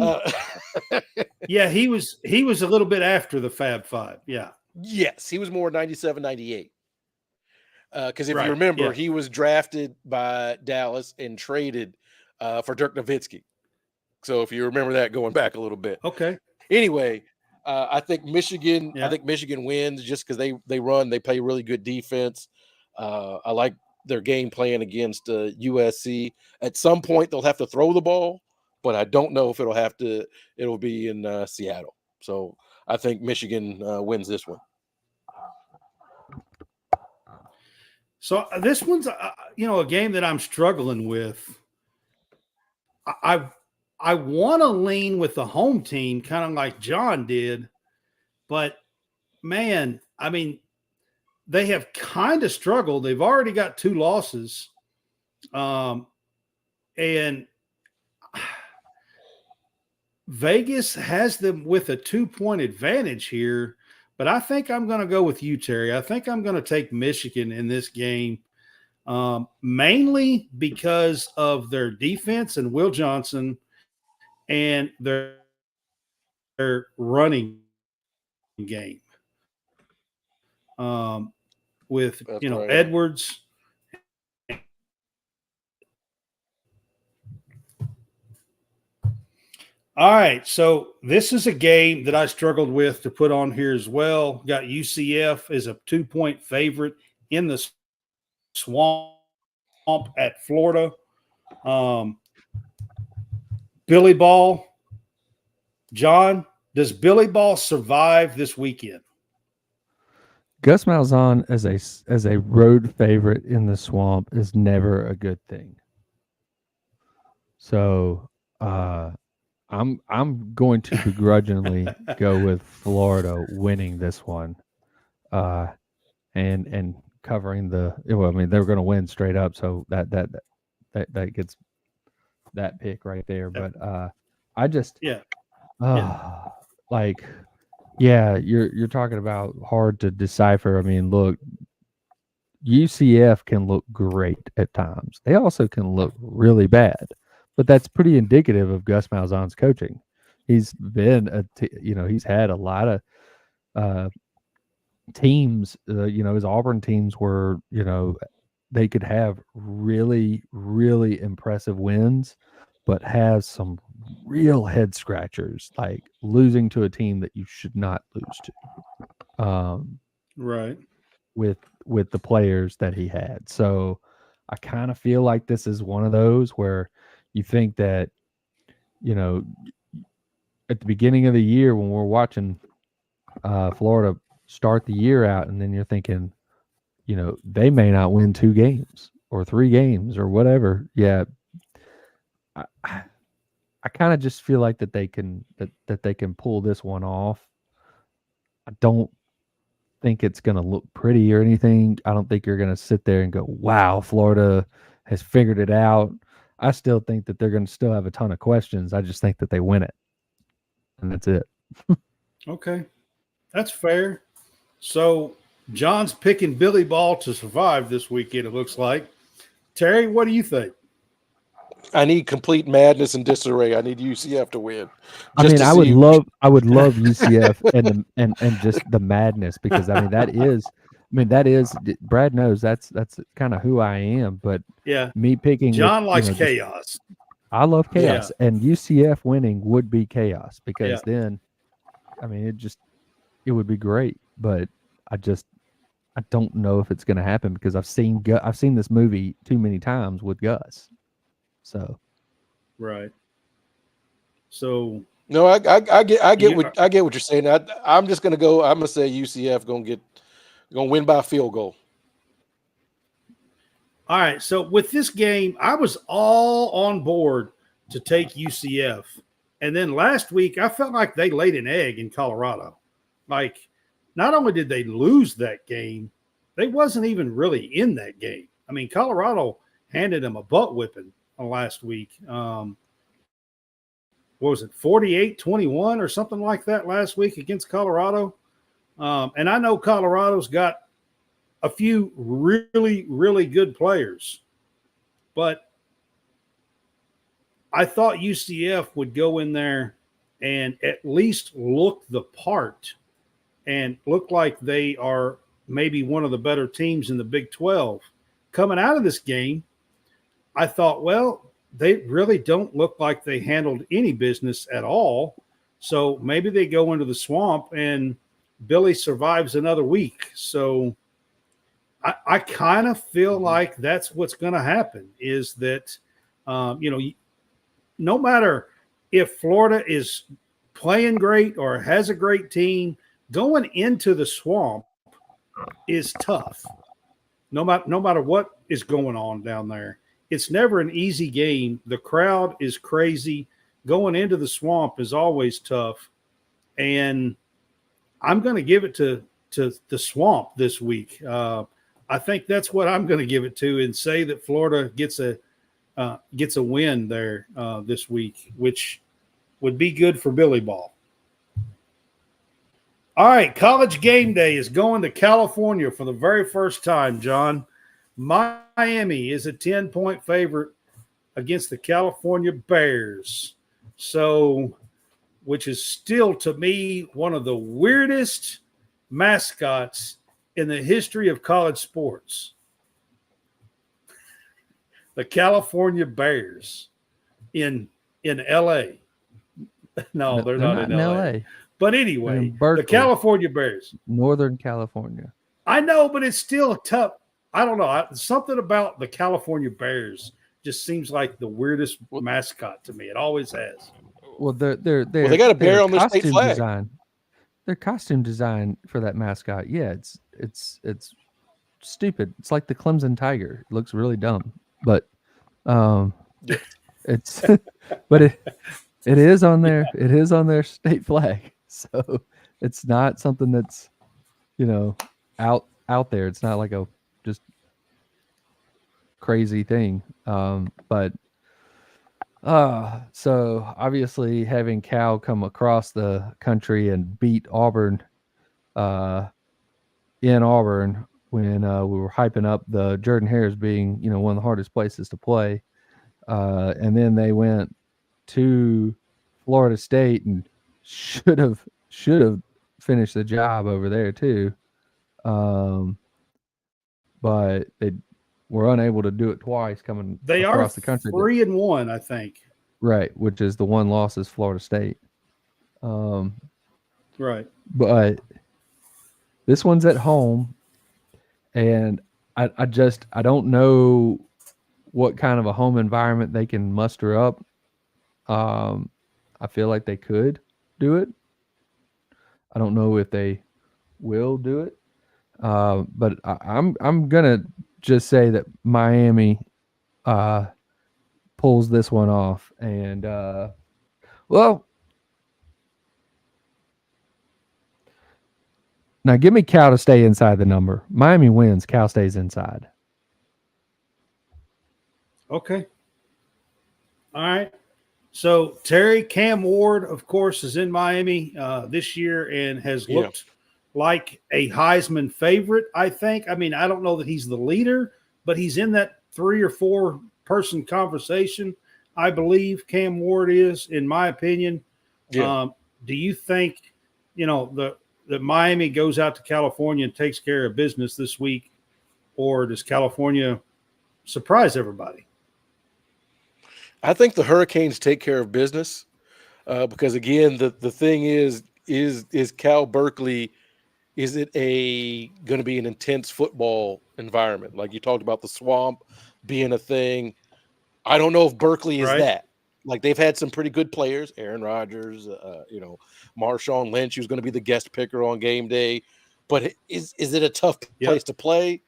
was a little bit after the Fab 5. Yeah. Yes, he was more 97, 98. Because if you remember, he was drafted by Dallas and traded for Dirk Nowitzki. So if you remember that going back a little bit. Okay. Anyway, I think Michigan. Yeah. I think Michigan wins just because they play really good defense. I like their game plan against USC. At some point, they'll have to throw the ball, but I don't know if it'll be in Seattle. So I think Michigan wins this one. So this one's, a game that I'm struggling with. I want to lean with the home team, kind of like John did, but man, I mean, they have kind of struggled. They've already got 2 losses, and Vegas has them with a 2-point advantage here. But I think I'm going to go with you, Terry. I think I'm going to take Michigan in this game, mainly because of their defense and Will Johnson and their running game with Edwards. All right, so this is a game that I struggled with to put on here as well. Got UCF as a 2-point favorite in the swamp at Florida. Billy Ball. John, does Billy Ball survive this weekend? Gus Malzahn as a road favorite in the swamp is never a good thing. So I'm going to begrudgingly go with Florida winning this one, and covering they're going to win straight up, so that gets that pick right there. But you're talking about hard to decipher. I mean, look, UCF can look great at times. They also can look really bad. But that's pretty indicative of Gus Malzahn's coaching. He's been he's had a lot of teams. His Auburn teams were they could have really, really impressive wins, but have some real head scratchers, like losing to a team that you should not lose to. Right. With the players that he had. So I kind of feel like this is one of those where you think that, at the beginning of the year when we're watching Florida start the year out, and then you're thinking, they may not win 2 games or 3 games or whatever. Yeah. I kind of just feel like that they can pull this one off. I don't think it's going to look pretty or anything. I don't think you're going to sit there and go, wow, Florida has figured it out. I still think that they're going to still have a ton of questions. I just think that they win it. And that's it. Okay. That's fair. So John's picking Billy Ball to survive this weekend, it looks like. Terry, what do you think? I need complete madness and disarray. I need UCF to win. I mean, I would love UCF and just the madness, because that is Brad knows that's kind of who I am, but yeah, me picking John likes chaos. I love chaos, and UCF winning would be chaos, because then, I mean, it would be great, but I don't know if it's going to happen, because I've seen this movie too many times with Gus. So, right. So no, I get what you're saying. I'm just gonna go. I'm gonna say UCF gonna win by a field goal. All right. So with this game, I was all on board to take UCF, and then last week I felt like they laid an egg in Colorado. Like, not only did they lose that game, they wasn't even really in that game. I mean, Colorado handed them a butt whipping last week. What was it, 48-21 or something like that last week against Colorado? And I know Colorado's got a few really, really good players, but I thought UCF would go in there and at least look the part and look like they are maybe one of the better teams in the Big 12. Coming out of this game, I thought, well, they really don't look like they handled any business at all. So maybe they go into the swamp and Billy survives another week. So I kind of feel like that's what's going to happen, is that, no matter if Florida is playing great or has a great team, going into the swamp is tough. No matter what is going on down there. It's never an easy game. The crowd is crazy. Going into the swamp is always tough. And I'm going to give it to the swamp this week. I think that's what I'm going to give it to, and say that Florida gets a win there this week, which would be good for Billy Ball. All right, College Game Day is going to California for the very first time, John. Miami is a 10-point favorite against the California Bears. So, which is still, to me, one of the weirdest mascots in the history of college sports. The California Bears in L.A. No, they're not in L.A. But anyway, the California Bears. Northern California. I know, but it's still tough. I don't know. Something about the California Bears just seems like the weirdest mascot to me. It always has. Well, they got a bear on their state flag. Design. Their costume design for that mascot, it's stupid. It's like the Clemson Tiger. It looks really dumb, but it's but it is on their state flag. So it's not something that's out there. It's not like a just crazy thing. But so obviously having Cal come across the country and beat Auburn in Auburn when we were hyping up the Jordan Harris being, one of the hardest places to play. And then they went to Florida State and should have finished the job over there too. But they were unable to do it twice coming across the country. They are 3-1, I think. Right, which is the one loss is Florida State. Right. But this one's at home, and I don't know what kind of a home environment they can muster up. I feel like they could do it. I don't know if they will do it. But I'm gonna just say that Miami pulls this one off, and well, Now, give me Cal to stay inside the number. Miami wins. Cal stays inside. Okay. All right. So, Terry, Cam Ward, of course, is in Miami this year and has looked like a Heisman favorite, I think. I mean, I don't know that he's the leader, but he's in that 3 or 4 person conversation. I believe Cam Ward is, in my opinion. Yeah. Do you think, that Miami goes out to California and takes care of business this week, or does California surprise everybody? I think the Hurricanes take care of business because, again, the thing is Cal Berkeley, is it going to be an intense football environment? Like you talked about the swamp being a thing. I don't know if Berkeley is that. Like they've had some pretty good players, Aaron Rodgers, Marshawn Lynch, who's going to be the guest picker on game day. But is it a tough place to play?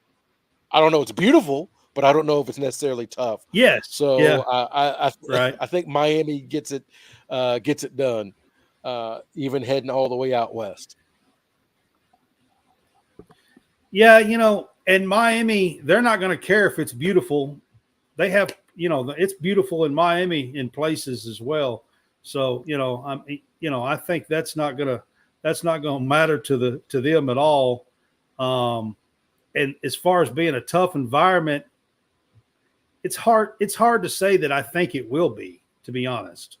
I don't know. It's beautiful, but I don't know if it's necessarily tough. Yes. So I think Miami gets it done, even heading all the way out west. Yeah, and Miami, they're not going to care if it's beautiful. They have, it's beautiful in Miami in places as well. So, I think that's not going to matter to them at all. And as far as being a tough environment, it's hard to say that I think it will be, to be honest.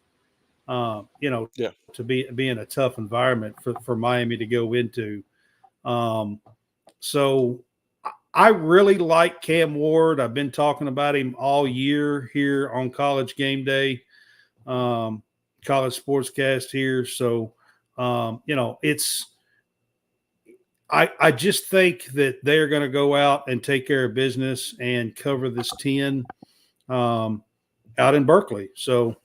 To be in a tough environment for Miami to go into. So I really like Cam Ward. I've been talking about him all year here on College Game Day, College SportsCast here. So, I just think that they're going to go out and take care of business and cover this 10 out in Berkeley. So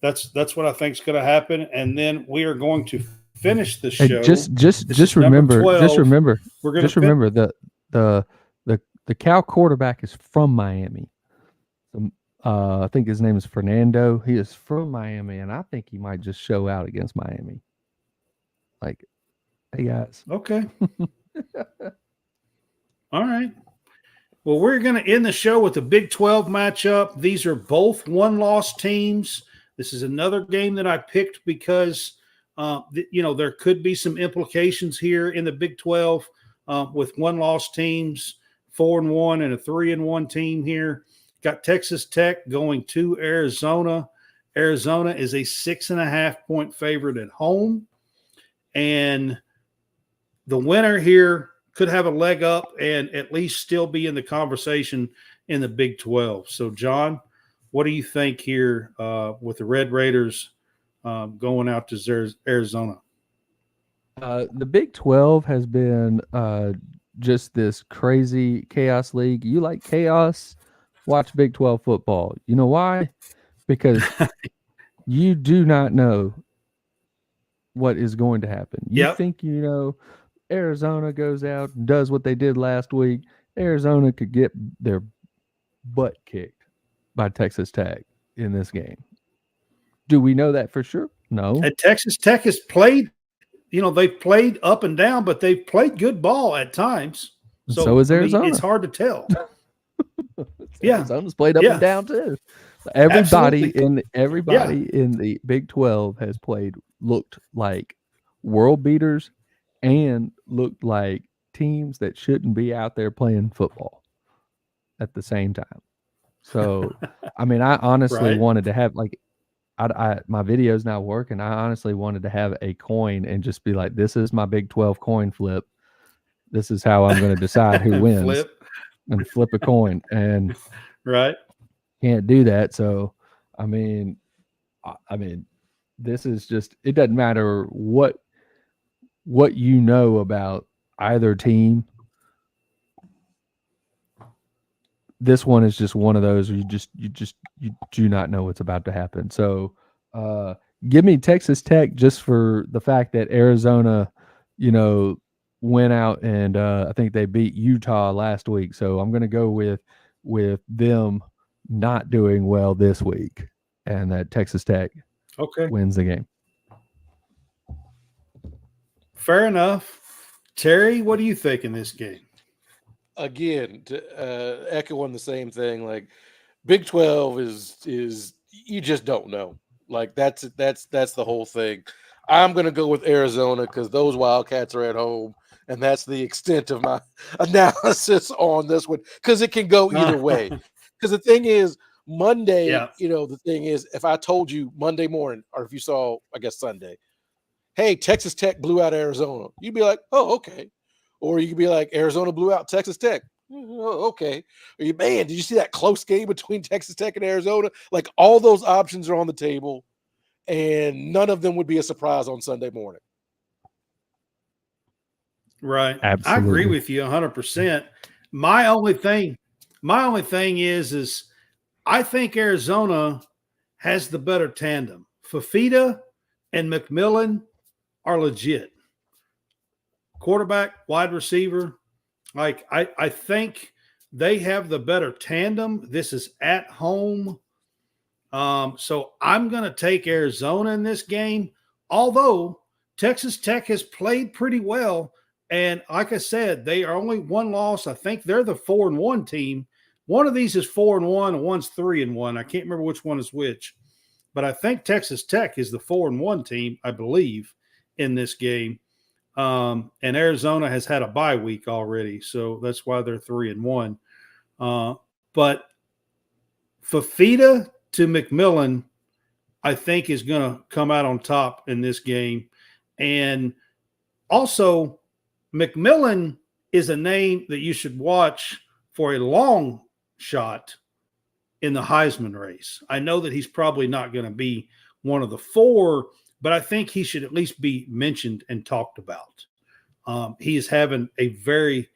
that's what I think is going to happen. And then we are going to finish the show. Just remember the Cal quarterback is from Miami. I think his name is Fernando. He is from Miami, and I think he might just show out against Miami. Like, hey guys. Okay. All right. Well, we're going to end the show with the Big 12 matchup. These are both one-loss teams. This is another game that I picked because there could be some implications here in the Big 12 with one-loss teams, 4-1 and a 3-1 team here. Got Texas Tech going to Arizona. Arizona is a 6.5-point favorite at home. And the winner here could have a leg up and at least still be in the conversation in the Big 12. So, John, what do you think here with the Red Raiders going out to Arizona? The Big 12 has been just this crazy chaos league. You like chaos? Watch Big 12 football. You know why? Because you do not know what is going to happen. You think Arizona goes out and does what they did last week. Arizona could get their butt kicked by Texas Tech in this game. Do we know that for sure? No. And Texas Tech has played, they've played up and down, but they've played good ball at times. So is Arizona. It's hard to tell. Arizona's played up and down too. Everybody in the Big 12 has looked like world beaters and looked like teams that shouldn't be out there playing football at the same time. So, I mean, I honestly wanted to have my video's not working. I honestly wanted to have a coin and just be like, this is my Big 12 coin flip. This is how I'm going to decide who wins. Flip a coin. And can't do that. So, I mean, this is just, it doesn't matter what you know about either team. This one is just one of those where you do not know what's about to happen. So give me Texas Tech just for the fact that Arizona, went out and I think they beat Utah last week. So I'm going to go with them not doing well this week and that Texas Tech wins the game. Fair enough. Terry, what do you think in this game? Again, echoing the same thing, like Big 12 is you just don't know. Like that's the whole thing. I'm gonna go with Arizona because those Wildcats are at home, and that's the extent of my analysis on this one because it can go either way. Because the thing is, Monday, the thing is, if I told you Monday morning, or if you saw, I guess Sunday, hey, Texas Tech blew out Arizona, you'd be like, oh, okay. Or you could be like, Arizona blew out Texas Tech. Oh, okay. Or man, did you see that close game between Texas Tech and Arizona? Like all those options are on the table, and none of them would be a surprise on Sunday morning. Right. Absolutely. I agree with you 100%. My only thing is I think Arizona has the better tandem. Fafita and McMillan are legit. Quarterback, wide receiver. Like I think they have the better tandem. This is at home. So I'm going to take Arizona in this game, although Texas Tech has played pretty well. And like I said, they are only one loss. I think they're the 4-1 team. One of these is 4-1 and one's 3-1. I can't remember which one is which, but I think Texas Tech is the 4-1 team, I believe, in this game. And Arizona has had a bye week already, so that's why they're 3-1. But Fafita to McMillan, I think, is going to come out on top in this game. And also, McMillan is a name that you should watch for a long shot in the Heisman race. I know that he's probably not going to be one of the four, but I think he should at least be mentioned and talked about. He is having a very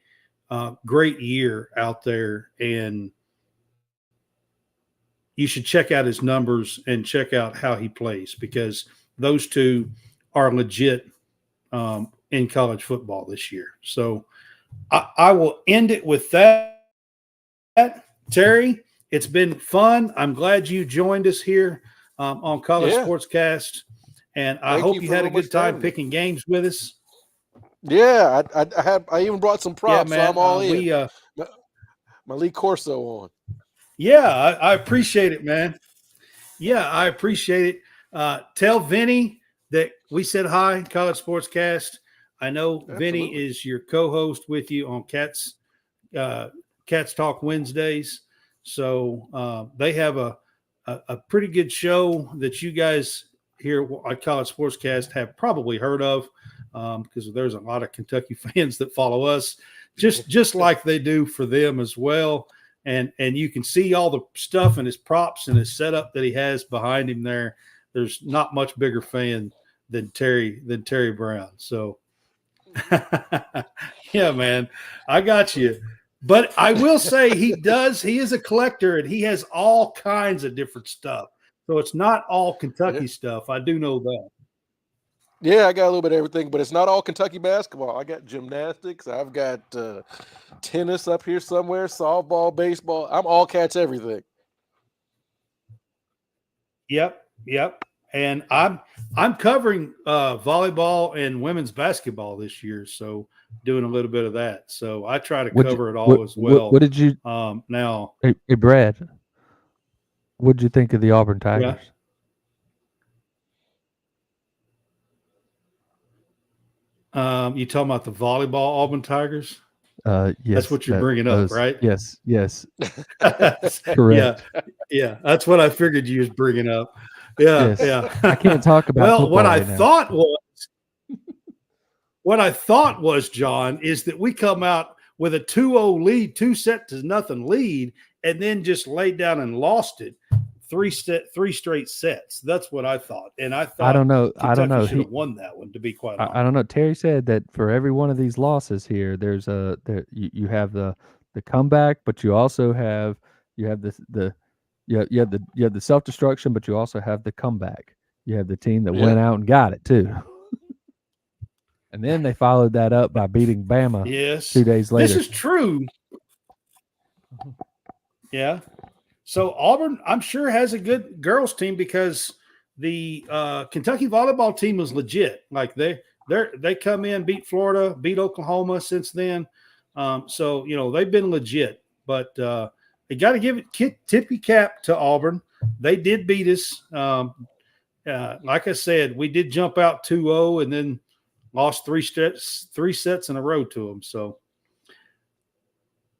great year out there, and you should check out his numbers and check out how he plays because those two are legit in college football this year. So I will end it with that. Terry, it's been fun. I'm glad you joined us here on College SportsCast, and I hope you had a good time picking games with us. Yeah, I even brought some props, man, so I'm all in. My Lee Corso on. Yeah, I appreciate it, man. Yeah, I appreciate it. Tell Vinny that we said hi, College Sportscast. I know Vinny is your co-host with you on Cats Talk Wednesdays. So they have a pretty good show that you guys here at College Sportscast have probably heard of because there's a lot of Kentucky fans that follow us, just like they do for them as well. And you can see all the stuff and his props and his setup that he has behind him there. There's not much bigger fan than Terry Brown. So, yeah, man, I got you. But I will say he is a collector and he has all kinds of different stuff. So it's not all Kentucky stuff. I do know that. Yeah, I got a little bit of everything, but it's not all Kentucky basketball. I got gymnastics. I've got tennis up here somewhere, softball, baseball. I'm all Cats everything. Yep. And I'm covering volleyball and women's basketball this year, so doing a little bit of that. So I try to cover it all as well. What did you now? Hey, Brad, what did you think of the Auburn Tigers? You talking about the volleyball Auburn Tigers? Yes, that's what you're bringing up, right? Yes. Correct. Yeah, that's what I figured you was bringing up. Yeah, yeah. I can't talk about. Well, what I thought was, John, is that we come out with a 2-0 lead, 2-0 lead, and then just laid down and lost it. Three straight sets. That's what I thought, and I thought I don't know. Should have won that one. To be quite honest, I don't know. Terry said that for every one of these losses here, you have the comeback, but you also have the self destruction, but you also have the comeback. You have the team that went out and got it too, and then they followed that up by beating Bama. 2 days later. This is true. Yeah. So Auburn, I'm sure, has a good girls team because the Kentucky volleyball team is legit. Like They come in, beat Florida, beat Oklahoma since then. So they've been legit, but they got to give it tippy cap to Auburn. They did beat us. Like I said, we did jump out 2-0 and then lost three sets in a row to them. So,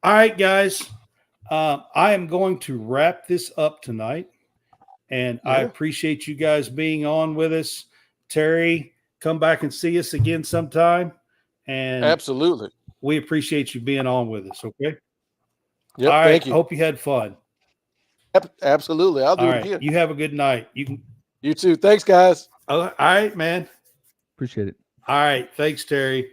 all right, guys, I am going to wrap this up tonight, and I appreciate you guys being on with us. Terry, come back and see us again sometime. And absolutely, we appreciate you being on with us. Okay. Yep. All right. Thank you. Hope you had fun. Absolutely. I'll do all it right. again. You have a good night. You too. Thanks, guys. All right, man. Appreciate it. All right. Thanks, Terry.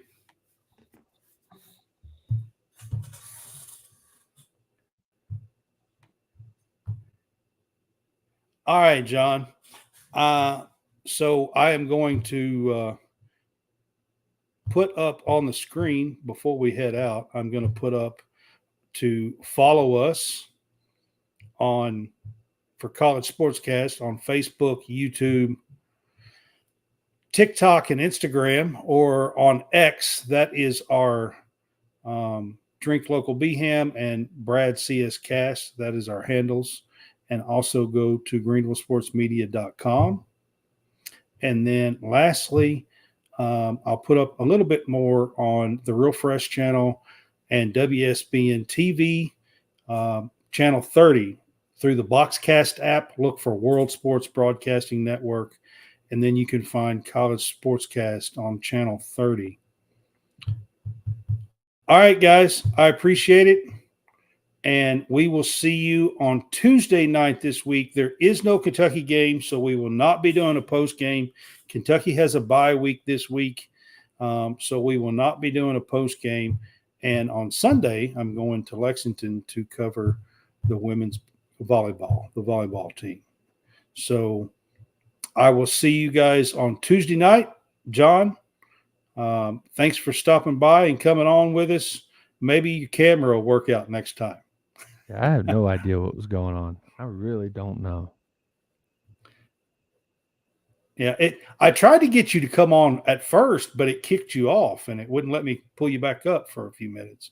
All right, John. So I am going to put up on the screen before we head out. I'm going to put up to follow us for College Sportscast on Facebook, YouTube, TikTok, and Instagram, or on X. That is our Drink Local BHAM and Brad CS Cast. That is our handles. And also go to greenvillesportsmedia.com. And then lastly, I'll put up a little bit more on the Real Fresh channel and WSBN TV, channel 30 through the BoxCast app. Look for World Sports Broadcasting Network, and then you can find College Sportscast on channel 30. All right, guys, I appreciate it. And we will see you on Tuesday night this week. There is no Kentucky game, so we will not be doing a post game. Kentucky has a bye week this week, so we will not be doing a post game. And on Sunday, I'm going to Lexington to cover the women's volleyball team. So I will see you guys on Tuesday night. John, thanks for stopping by and coming on with us. Maybe your camera will work out next time. Yeah, I have no idea what was going on. I really don't know. Yeah, I tried to get you to come on at first, but it kicked you off and it wouldn't let me pull you back up for a few minutes.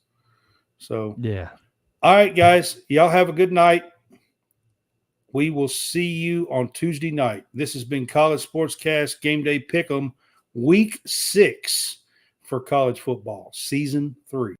So, yeah. All right, guys, y'all have a good night. We will see you on Tuesday night. This has been College Sportscast Game Day Pick'em, Week 6 for college football, Season 3.